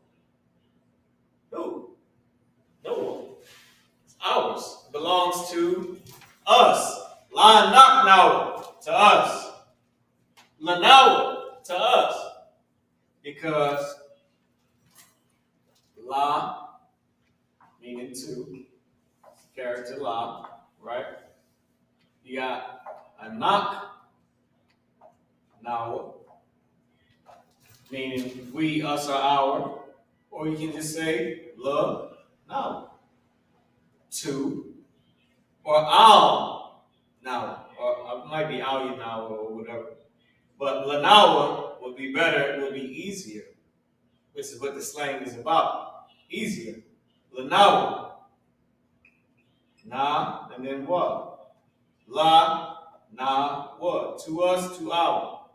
Who? No one. It's ours. It belongs to us. La naknawa to us. Lanawa to us. Because la meaning two. Character la, right? You got a knock now, meaning we, us, or our, or you can just say love now, two, or our now, or it might be our now or whatever. But lanawa would be better, would be easier, which is what the slang is about. Easier. Lanawa. Na, and then what? La, na, what? To us, to our.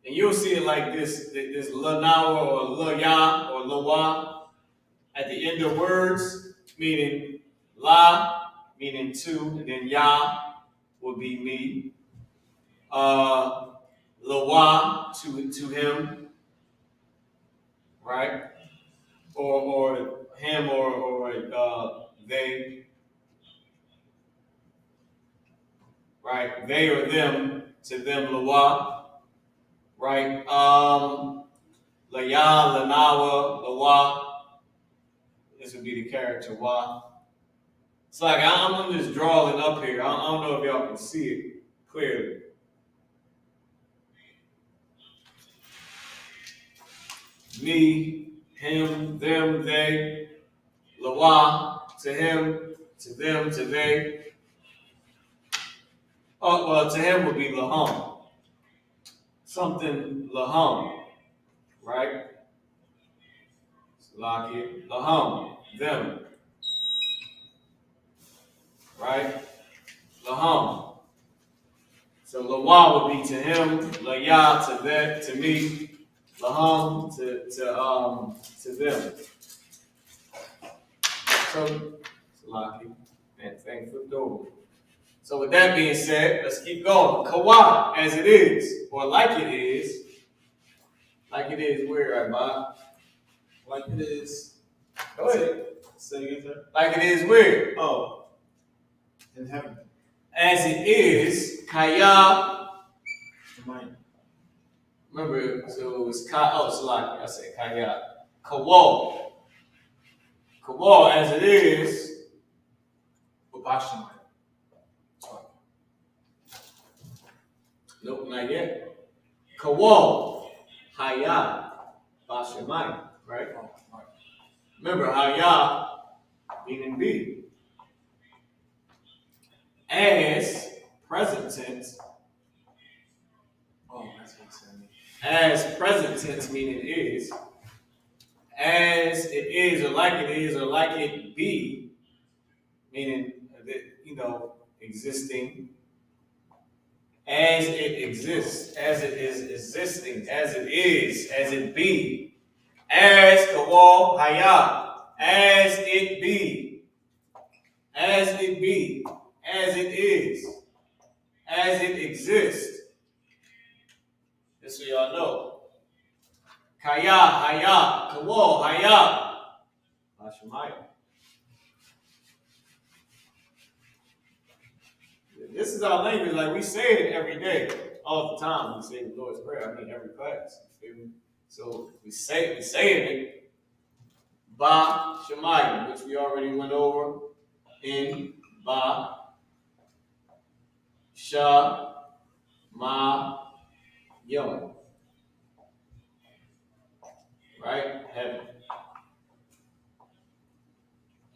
And you'll see it like this la nawa or la ya or la wa at the end of words, meaning la, meaning two, and then ya would be me. La wa, to him. right? Or him or they, right? They or them, to them, Lawa, right? Laya, Lanawa, Lawa. This would be the character Wa. It's like I'm just drawing up here. I don't know if y'all can see it clearly. Me, him, them, they, Lawa, to him, to them, to they. Oh, well, to him would be Laham. Something Laham, right? Salaki, Laham, them, right? Laham. So Lawa would be to him, Laya to them, to me, Laham to them. So Salaki, and thank for the door. So with that being said, let's keep going. Kawa, as it is, or like it is. Like it is where, right, Bob? Like it is. Go ahead. Say again, sir. Like it is where? Oh, in heaven. As it is, Kaya. Mine. Remember, so it was Salaki, I said Kaya. Kawa. Kawa, as it is. Babashamai. Nope, not yet. Kawa. Haya. Bashamai. Right? Oh, right. Remember, Haya, meaning be. As present tense. Oh, that's what it's saying. As present tense meaning is. As it is or like it be, meaning that, existing. As it exists, as it is existing, as it is, as it be. As kawal haya, as it be, as it be, as it is, as it exists. Just so y'all know. Kaya, haya, kawal haya. Hashemayim. This is our language, like we say it every day, all the time. We say the Lord's Prayer, every class. You feel me? So we saying it. Ba Shemayim, which we already went over in Ba Sha Ma Yom. Right? Heaven.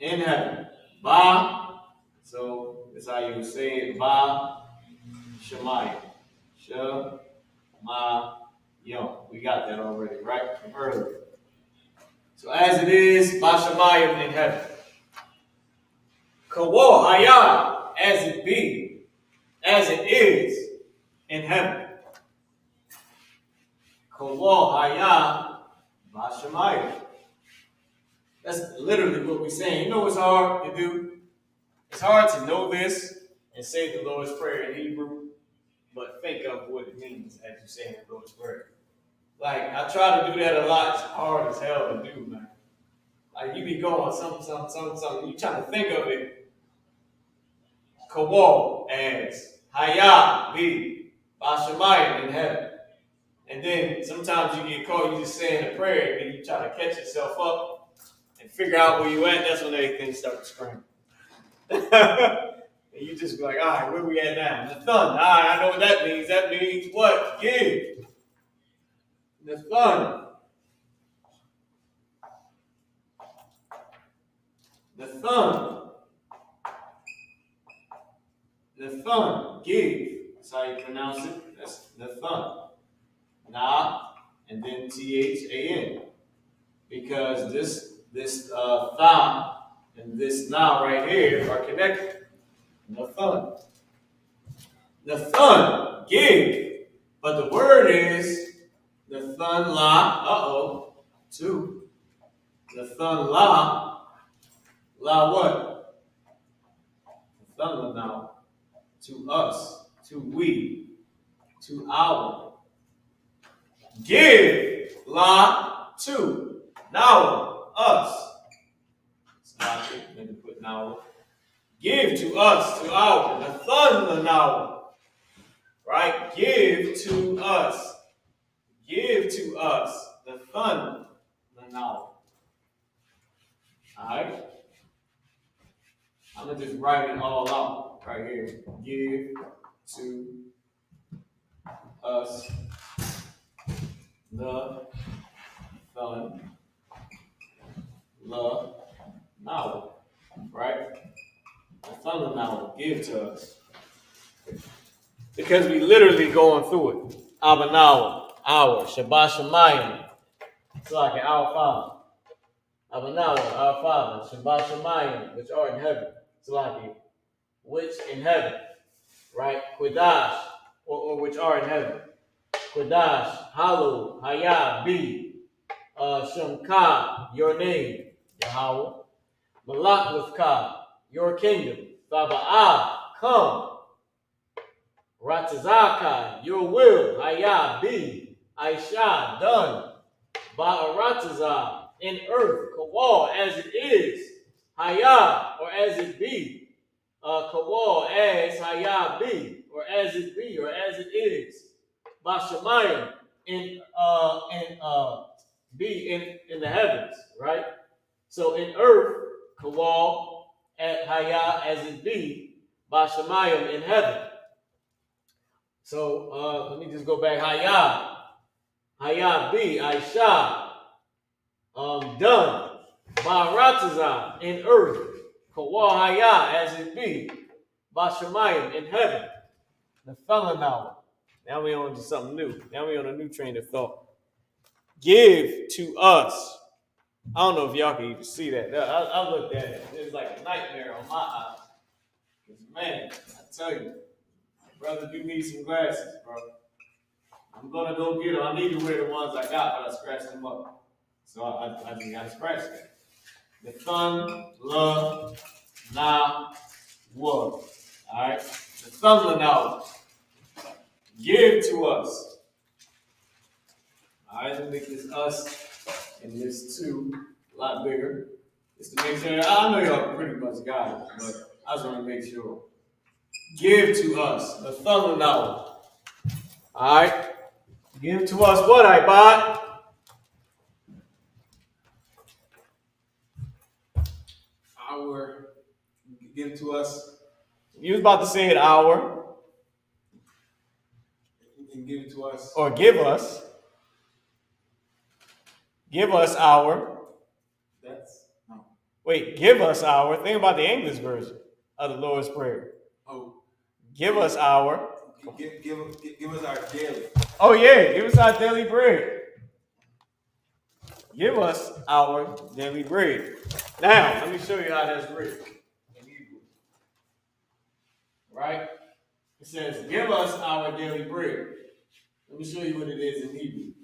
In heaven. Ba, so that's how you would say it. Ba Shemayim. Sha Ma Yom. We got that already, right? From earlier. So as it is, Bashamayim in heaven. Kawo Haya, as it be, as it is in heaven. Kawo Haya, Bashamayim. That's literally what we're saying. You know what's hard to do? It's hard to know this and say the Lord's Prayer in Hebrew, but think of what it means as you say the Lord's Prayer. Like, I try to do that a lot. It's hard as hell to do, man. Like, you be going something. You trying to think of it. Kawal as Haya be Bashamayim in heaven. And then sometimes you get caught, you just saying a prayer, and then you try to catch yourself up and figure out where you at. That's when everything starts to scream. And you just be like, all right, where we at now? The fun. All right, I know what that means. That means what? Give. The fun. The thumb. The thumb. Give. That's how you pronounce it. That's the thumb. Na and then T-H-A-N. Because this tha and this na right here are connected. The thumb. The thumb. Give. But the word is the thun la. Two. The thun la. La what? The thun now. To us. To we. To our. Give. La. To. Now, us. Stop it. Let me put now. Give to us, to our, the thunder now. Right? Give to us. Give to us the thunder now. Alright? I'm going to just write it all out right here. Give to us the thunder now. Right? The thunder now. Give to us. Because we literally going through it. Abanawa, our, Shabbat Shemayim. It's like an our Father. Abanawa, our Father, Shabbat Shemayim, which are in heaven. It's like it, which in heaven. Right? Qadash, or which are in heaven. Qadash, hallowed, Hayah, be. Shemka, your name, Yahweh. Malak with Ka, your kingdom. Thaba'ah, come. Ratazaka, your will, Hayah, be, Aisha, done, Ba'aratazah, in earth, Kawal, as it is, Hayah, or as it be, Kawal, as Hayah be, or as it be, or as it is, Bashamayim, in the heavens, right? So in earth, Kawal, at Hayah, as it be, Bashamayim, in heaven. So let me just go back. Hayah be, Aisha, done. Ba'aratazah, in earth. Kawal Hayah, as it be. Bashamayim, in heaven. The fellow now. Now we on to something new. Now we on a new train of thought. Give to us. I don't know if y'all can even see that. I looked at it. It's like a nightmare on my eyes. Man, I tell you. Brother, you need some glasses, bro. I'm gonna go get them. I need to wear the ones I got, but I scratched them up. So I just gotta scratch them. The thun, la, na, wa. Alright? The thun, la, na. Give to us. Alright, let me make this us and this two a lot bigger. Just to make sure. I know y'all pretty much got it, but I just want to make sure. Give to us the thunder now. Alright. Give to us what I bought. Our, give to us. You was about to say it, our. You can give it to us. Or give us. Give us our. That's, no. Wait, give us our. Think about the English version of the Lord's Prayer. Oh. Give us our. Give us our daily. Oh yeah, give us our daily bread. Give us our daily bread. Now, let me show you how that's written in Hebrew. Right? It says, give us our daily bread. Let me show you what it is in Hebrew.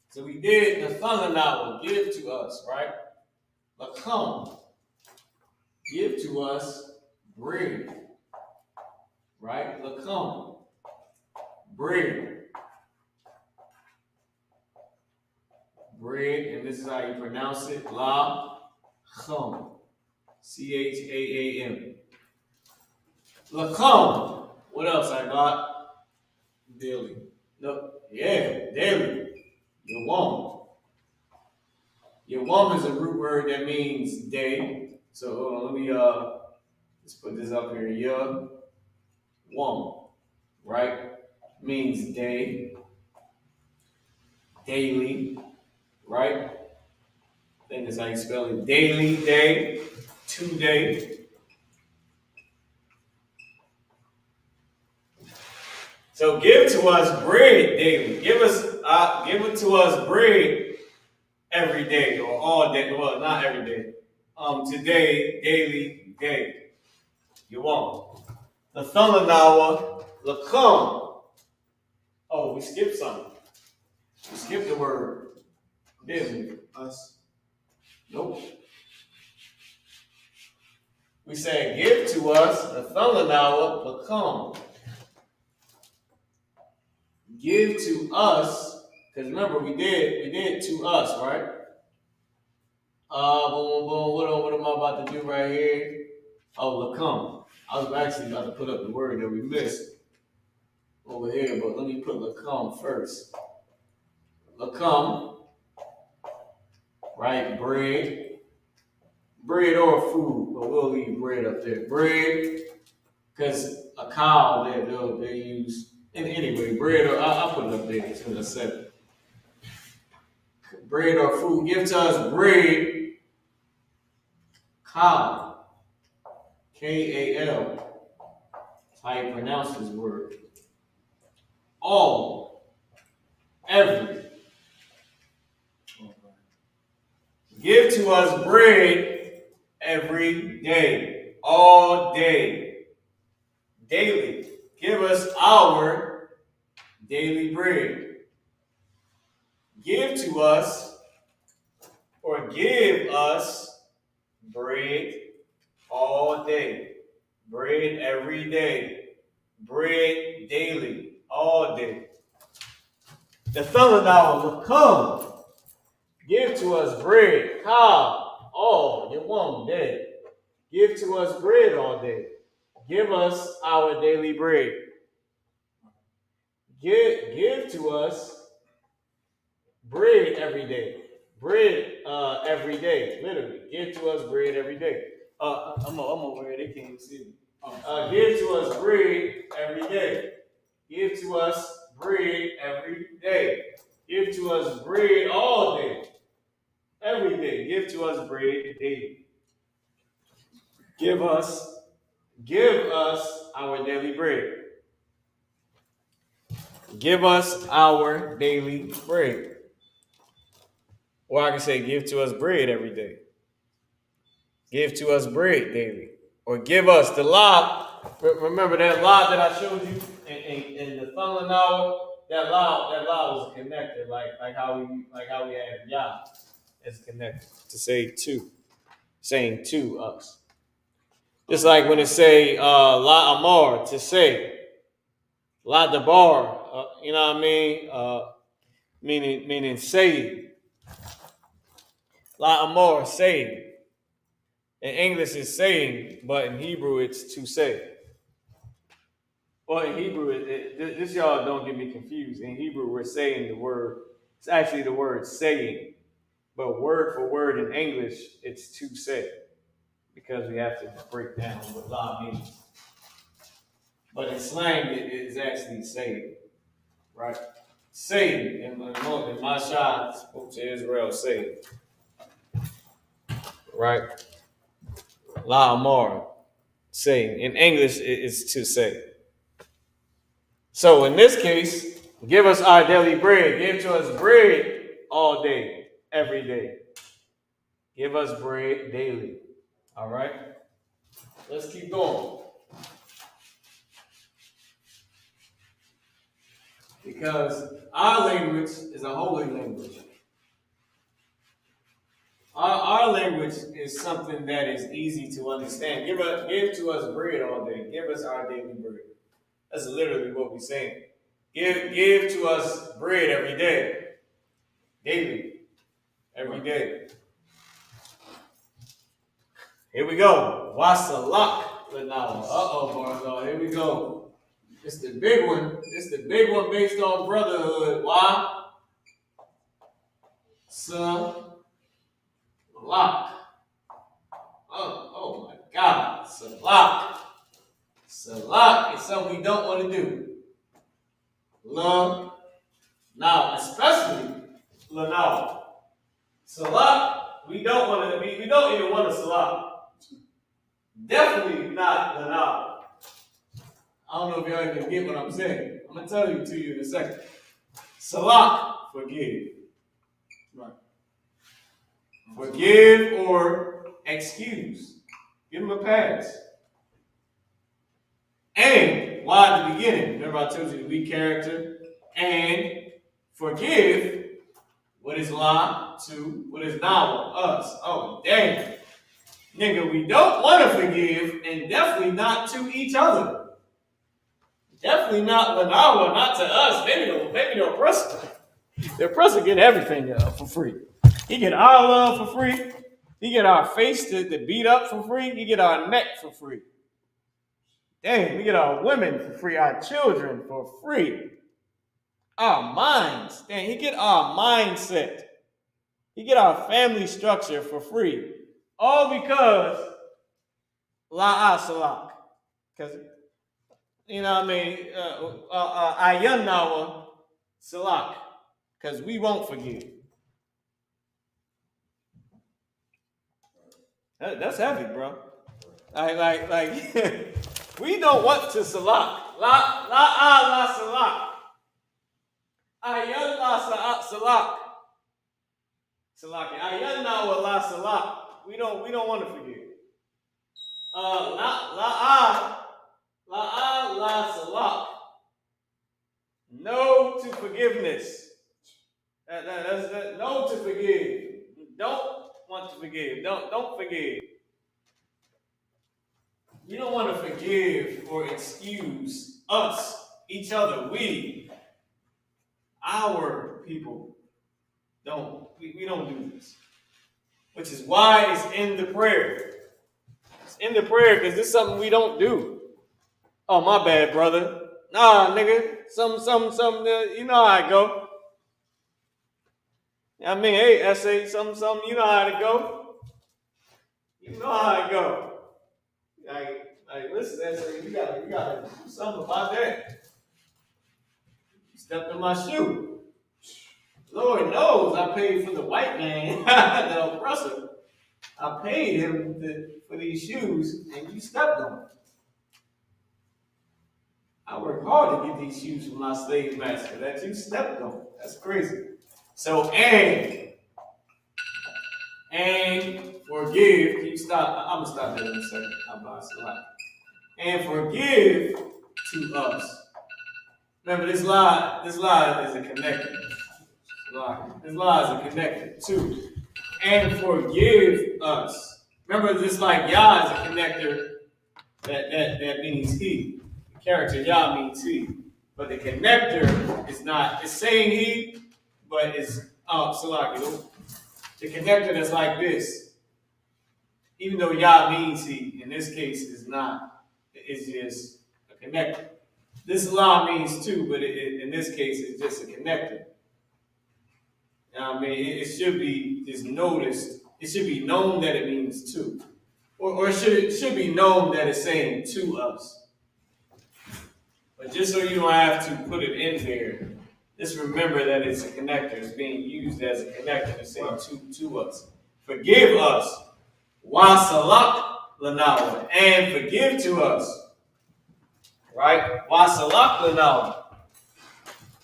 So we did the thunder now, give to us, right? But come, give to us bread. Right? Lakum. Bread. Bread, and this is how you pronounce it. La chum. Cham. Lakum. What else I got? Daily. No, yeah, daily. Yawam. Yawam is a root word that means day. So hold on, let me let's put this up here. Yawam, right? Means day, daily, right? I think that's how you spell it. Daily, day, today. So give to us bread daily. Give it to us bread every day or all day. Well, not every day. Today, daily, day. You won't. The Thundernawa, Lakum. Oh, we skipped something. We skipped the word. Didn't we? Us. Nope. We said, give to us the Thundernawa, Lakum. Give to us, because remember we did to us, right? Boom, boom, boom. What am I about to do right here? Oh, lacum. I was actually about to put up the word that we missed over here, but let me put lacum first. Lacum, right? Bread or food, but we'll leave bread up there. Bread, because a cow they use. And anyway, bread or I'll put it up there as soon as I said it. Bread or food. Give to us bread. Kal. K-A-L. That's how you pronounce this word. All. Every. Give to us bread every day. All day. Daily. Give us our daily bread. Give to us or give us bread all day. Bread every day. Bread daily. All day. The fellow now will come. Give to us bread. Kal. All. You won't day. Give to us bread all day. Give us our daily bread. Give to us bread every day. Bread every day. Literally. Give to us bread every day. I'm over here. They can't even see me. Give to us bread every day. Give to us bread every day. Give to us bread all day. Every day. Give to us bread daily. Give us our daily bread. Give us our daily bread. Or I can say, give to us bread every day. Give to us bread daily. Or give us the law. Remember that law that I showed you in the thumbnail hour? That law was connected, like how we had Yah is connected to say to, saying to us. Just like when it say la amar, to say, la dabar, you know what I mean? Meaning saying. La amar, saying. In English it's saying, but in Hebrew it's to say. Well, in Hebrew, this y'all don't get me confused. In Hebrew, we're saying the word, it's actually the word saying. But word for word in English, it's to say. Because we have to break down what la means. But in slang, it is actually saying. Right? Saying. In my shot, spoke to Israel, saying. Right? La amar, saying. In English, it's to say. So in this case, give us our daily bread. Give to us bread all day, every day. Give us bread daily. All right? Let's keep going. Because our language is a holy language. Our language is something that is easy to understand. Give to us bread all day. Give us our daily bread. That's literally what we're saying. Give to us bread every day. Daily. Every day. Here we go. Wasalak. Uh-oh, Barzal. Here we go. It's the big one. It's the big one based on brotherhood. Why? Salak. Oh my God. Salak. Salak is something we don't want to do. Love. Now, especially Lanal. Salak, we don't want to be, we don't even want to salak. Definitely not Lanal. I don't know if y'all even get what I'm saying. I'm going to tell you to you in a second. Salak, forgive. Right. Forgive or excuse. Give them a pass. And, why at the beginning? Remember I told you the weak character. And forgive. What is la to? What is now us? Oh, dang. Nigga, we don't want to forgive, and definitely not to each other. Definitely not Lanawa, not to us. Maybe the oppressor. The oppressor get everything for free. He get our love for free. He get our face to beat up for free. He get our neck for free. Dang, we get our women for free, our children for free. Our minds. Dang, he get our mindset. He get our family structure for free. All because La'asalak. Because, you know what I mean? Ayannawa Salak. Because we won't forgive. That's heavy, bro. Like we don't want to salak. La salak. Ayan la salak. Salaki. Ayan na wa la salak. We don't want to forgive. La salak. No to forgiveness. That's no to forgive. Don't want to forgive. Don't forgive. You don't want to forgive or excuse us, each other, our people. We don't do this. Which is why it's in the prayer. It's in the prayer because this is something we don't do. Oh, my bad, brother. Nah, nigga. Some, you know how it go. I mean, hey, essay, some, you know how it go. You know how it go. Like, listen, essay, you gotta do something about that. You stepped in my shoe. Lord knows I paid for the white man, the oppressor. I paid him for these shoes, and you stepped on them. I worked hard to get these shoes from my slave master that you stepped on. That's crazy. So, and forgive. Can you stop? I'm gonna stop there in a second. I'm about to lie. And forgive to us. Remember, this lie is a connector. This lie is a connector too. And forgive us. Remember, this like Yah is a connector. That means he. The character Yah means he. But the connector is not. It's saying he, but it's the connector that's like this. Even though Yah means he, in this case is not. It's just a connector. This law means two, but in this case, it's just a connector. You know what I mean? It should be just noticed. It should be known that it means two. Or it should be known that it's saying to us. But just so you don't have to put it in there, just remember that it's a connector. It's being used as a connector to say to us. Forgive us. Wasalak lanawa. And forgive to us. Right? Wasalak lanawa.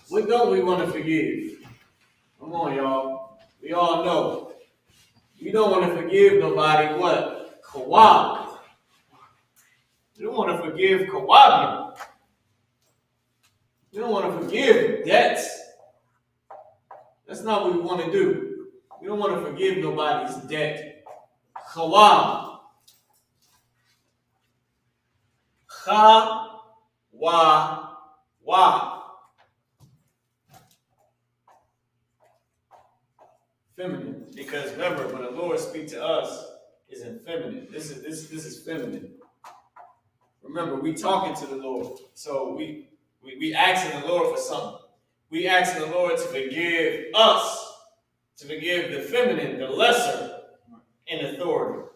What don't we want to forgive? Come on, y'all. We all know. You don't want to forgive nobody what? Kawab. You don't want to forgive Kawab. You don't want to forgive debts. That's not what we want to do. We don't want to forgive nobody's debt. Kawab. Wa. Feminine. Because remember, when the Lord speaks to us, it's in feminine. This is feminine. Remember, we talking to the Lord. So we asking the Lord for something. We asking the Lord to forgive us, to forgive the feminine, the lesser in authority.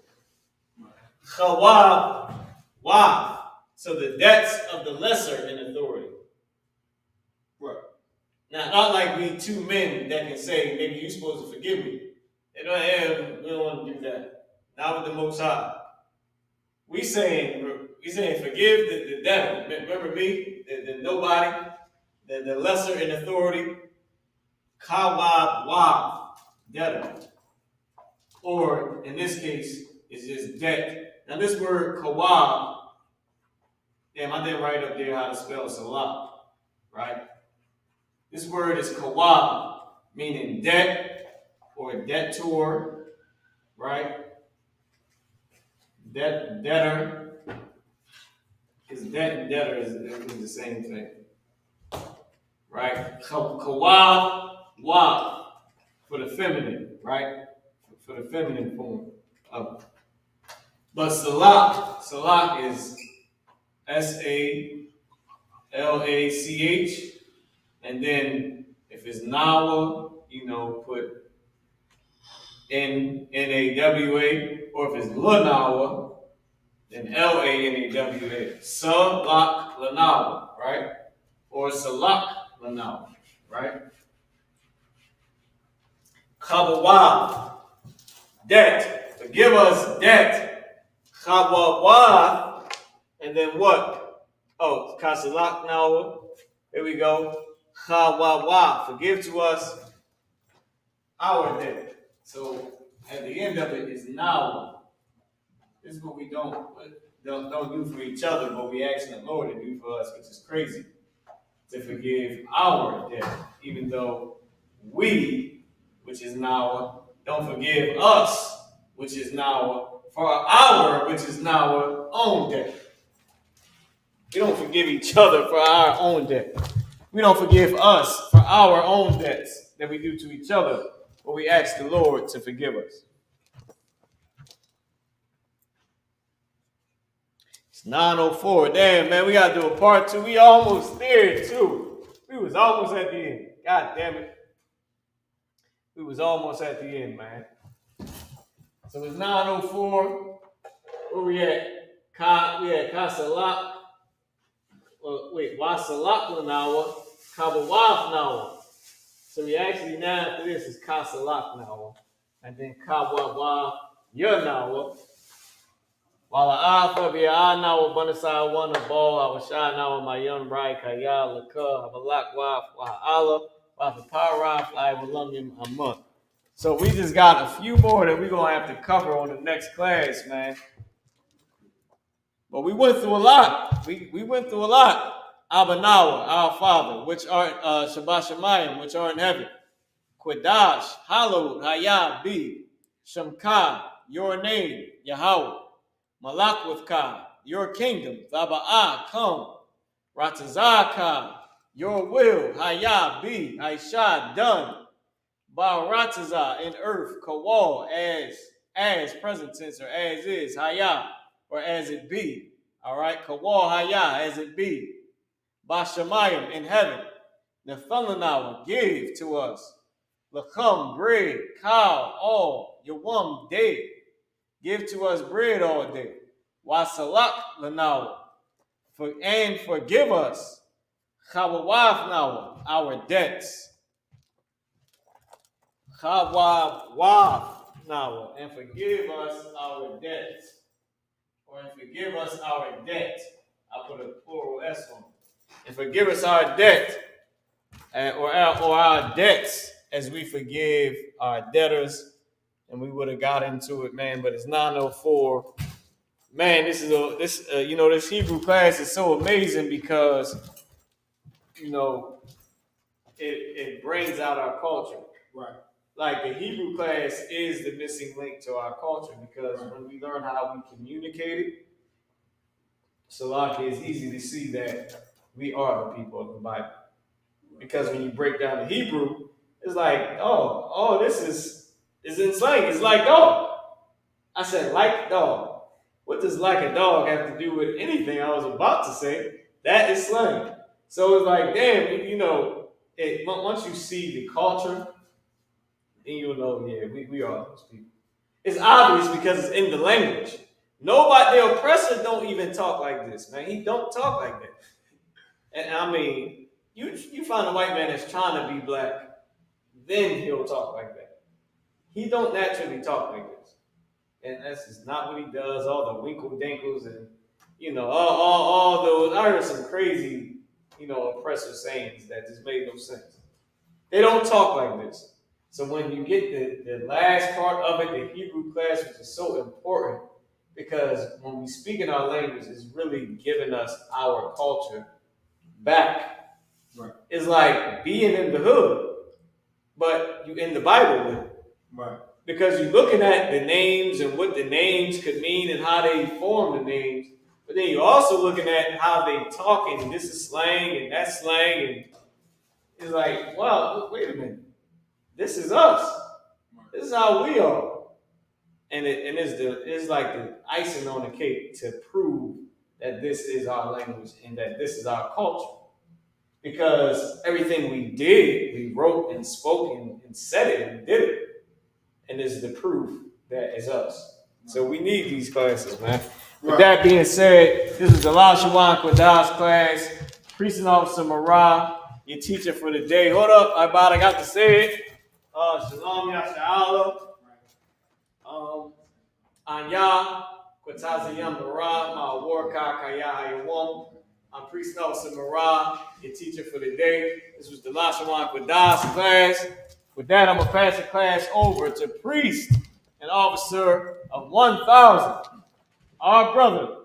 Chawab, wa. So the debts of the lesser in authority. Right. Now, not like we two men that can say, maybe you're supposed to forgive me. We don't want to do that. Not with the Most High. We saying forgive the devil. Remember me, the nobody, the lesser in authority. Kawab wa debtor. Or in this case, it's just debt. Now this word kawab, damn, I didn't write up there how to spell salah, right? This word is kawab, meaning debt or debtor, right? Debtor. Because debt and debtor is the same thing. Right? Kawab, wa, for the feminine, right? For the feminine form. But Salak is SALACH, and then if it's Nawa, put NAWA, or if it's Lanawa, then LANAWA. Salak Lanawa, right? Or Salak Lanawa, right? Chabawa, debt. Forgive us debt. Chabawa, and then what? Oh, Kasalak Nawa. Here we go. Chawawa, forgive to us our debt. So at the end of it is now. This is what we don't do for each other, but we ask the Lord to do for us, which is crazy. To forgive our debt, even though we, which is now, don't forgive us, which is now, for our, which is now our own debt. We don't forgive each other for our own debt. We don't forgive us for our own debts that we do to each other, but we ask the Lord to forgive us. It's 9:04. Damn, man, we got to do a part 2. We almost there, too. We was almost at the end. God damn it. We was almost at the end, man. So it's 9:04. Where we at? We at Kasalak. Wasalak Lanawa. Kabawaf Nawa. So we actually, now after this is Kasalak Nawa. And then Kawawa Yanawa. Wala Alpha be Nawa Banasai one of ball. I was shy now with my young bride Kaya Laka. Habalak Waf Wahala. Wafa Paraf. I will love him a month. So we just got a few more that we're going to have to cover on the next class, man. But we went through a lot. We went through a lot. Abanawa, our Father, which art Shabbat Shemayim, which are in heaven. Qadash, hallowed, Hayah, be. Shemka, your name, Yahweh. Malak with Ka, your kingdom. Thaba'ah, come. Ratazaka, your will, Hayah, be. Aisha, done. Ba'arataza, in earth. Kawal, as present tense, or as is. Hayah, or as it be. All right, Kawal, Hayah, as it be. Bashamayim, in heaven. Nephalanawa, give to us. Lacham, bread. Cow, all. Yawam, day. Give to us bread all day. Wasalak, lanawa. And forgive us. Chawawaf, nawa, our debts. Chawawaf, nawa, and forgive us our debts. Or and forgive us our debt. I put a plural S on it. And forgive us our debt, or our debts, as we forgive our debtors. And we would have got into it, man. But it's 9:04. Man, this Hebrew class is so amazing because, it brings out our culture. Right. Like the Hebrew class is the missing link to our culture because when we learn how we communicate it, it's easy to see that we are the people of the Bible. Because when you break down the Hebrew, it's like, this is in slang. It's like dog. I said, like dog. What does like a dog have to do with anything I was about to say? That is slang. So it's like, damn, once you see the culture, then you'll know, we are those people. It's obvious because it's in the language. Nobody, the oppressor don't even talk like this, man. He don't talk like that. And I mean, you find a white man that's trying to be black, then he'll talk like that. He don't naturally talk like this. And that's just not what he does. All the winkle dinkles and, all those. I heard some crazy, oppressor sayings that just made no sense. They don't talk like this. So when you get the last part of it, the Hebrew class, which is so important, because when we speak in our language, it's really giving us our culture back. Right. It's like being in the hood, but you in the Bible with it. Right. Because you're looking at the names and what the names could mean and how they form the names, but then you're also looking at how they talking. This is slang and that's slang, and it's like, wow, wait a minute. This is us. This is how we are. And it's like the icing on the cake to prove that this is our language and that this is our culture. Because everything we did, we wrote and spoke and said it and did it. And this is the proof that is us. So we need these classes, man. With that being said, this is the Lashawan Qadash class. Precinct Officer Marah, your teacher for the day. Hold up, I got to say it. Shalom Yasha'Allah. Anya, Kwatazayam Marah, Ma Warka Kaya Hayawam. I'm Priest Officer Marah, your teacher for the day. This was the Lashawan Qadash class. With that, I'm going to pass the class over to Priest and Officer of 1,000. Our brother,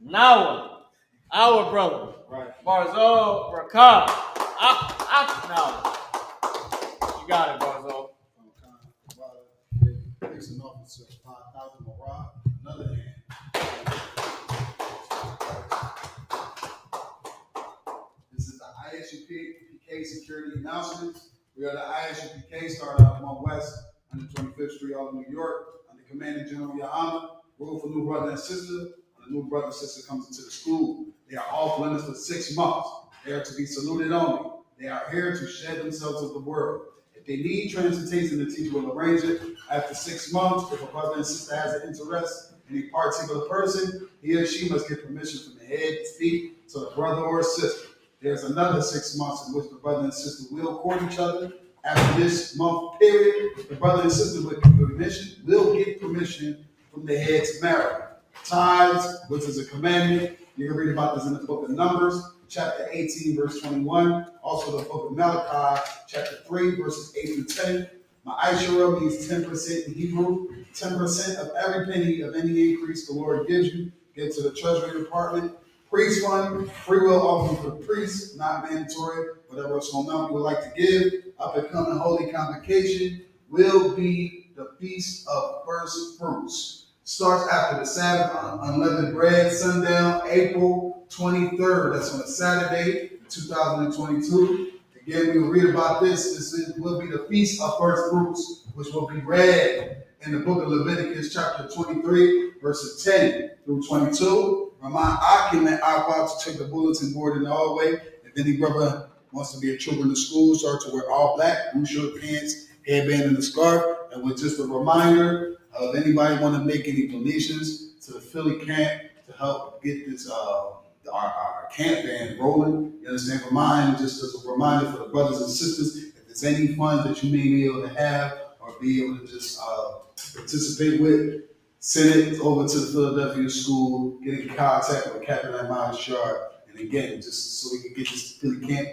Nawa, our brother, Barzal Rakab. Now, you got it, Barzal. An officer, 5,000 Marah, another hand. This is the I.S.U.P.K security announcements. We are the I.S.U.P.K, started out on West, 125th Street, all of New York, under Commanding Gen.YAHANNA. Rule for new brother and sister. When a new brother and sister comes into the school, they are off limits for 6 months. They are to be saluted only. They are here to shed themselves of the world. If they need transportation, the teacher will arrange it. After 6 months, if a brother and sister has an interest in a particular person, he or she must get permission from the head to feet to the brother or sister. There's another 6 months in which the brother and sister will court each other. After this month period, the brother and sister will get permission from the head to marry. Tithes, which is a commandment. You can read about this in the book of Numbers, chapter 18, verse 21. Also the book of Malachi, chapter 3, verses 8 through 10. My I.S.U.P.K means 10% in Hebrew. 10% of every penny of any increase the Lord gives you, give to the Treasury Department. Priest fund, free will offering for priests, not mandatory. Whatever small amount you would like to give. Up and coming holy convocation will be the Feast of First Fruits. Starts after the Sabbath on unleavened bread, sundown, April 23rd. That's on a Saturday, 2022. Again, we will read about this. This will be the Feast of First Fruits, which will be read in the book of Leviticus, chapter 23, verses 10 through 22. Remind Akim and Akwa to check the bulletin board in the hallway. If any brother wants to be a trooper in the school, start to wear all black, blue shirt, pants, headband, and a scarf. And with just a reminder of anybody want to make any donations to the Philly camp to help get this our camp band rolling. You understand? Just as a reminder for the brothers and sisters, if there's any funds that you may be able to have or be able to just participate with, send it over to the Philadelphia school, get in contact with Captain Ahmad Shard, and again, just so we can get this Philly camp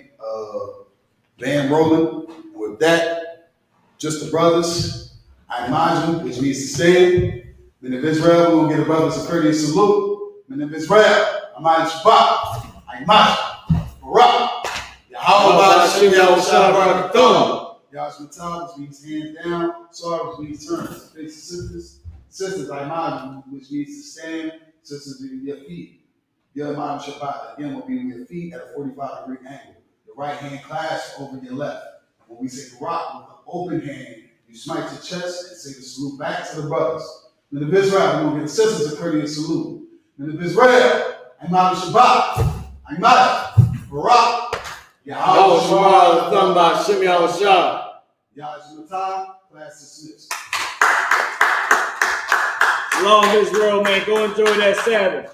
band rolling. And with that, just the brothers, I imagine, which means to stand. Men of Israel, we're going to get a brother's a courteous salute. Men of Israel, I.S.U.P.K, I imagine, Barak, Yahweh Hashem Yahweh Shabbat, Yahweh which means hands down, Sorry, which means turn. Face sisters, I imagine, which means to stand, sisters with your feet. Your imagine Shabbat, again, will be with your feet at a 45-degree angle. Your right hand clasped over your left. When we say Barak with an open hand, you smite your chest and say the salute back to the brothers. Men of Israel, we're going to get the sisters a courteous salute. Men of Israel, I.S.U.P.K, I imagine, Barak, Yahweh Shabbat, Yahweh class dismissed. Shalom, Israel, man. Go enjoy that Sabbath.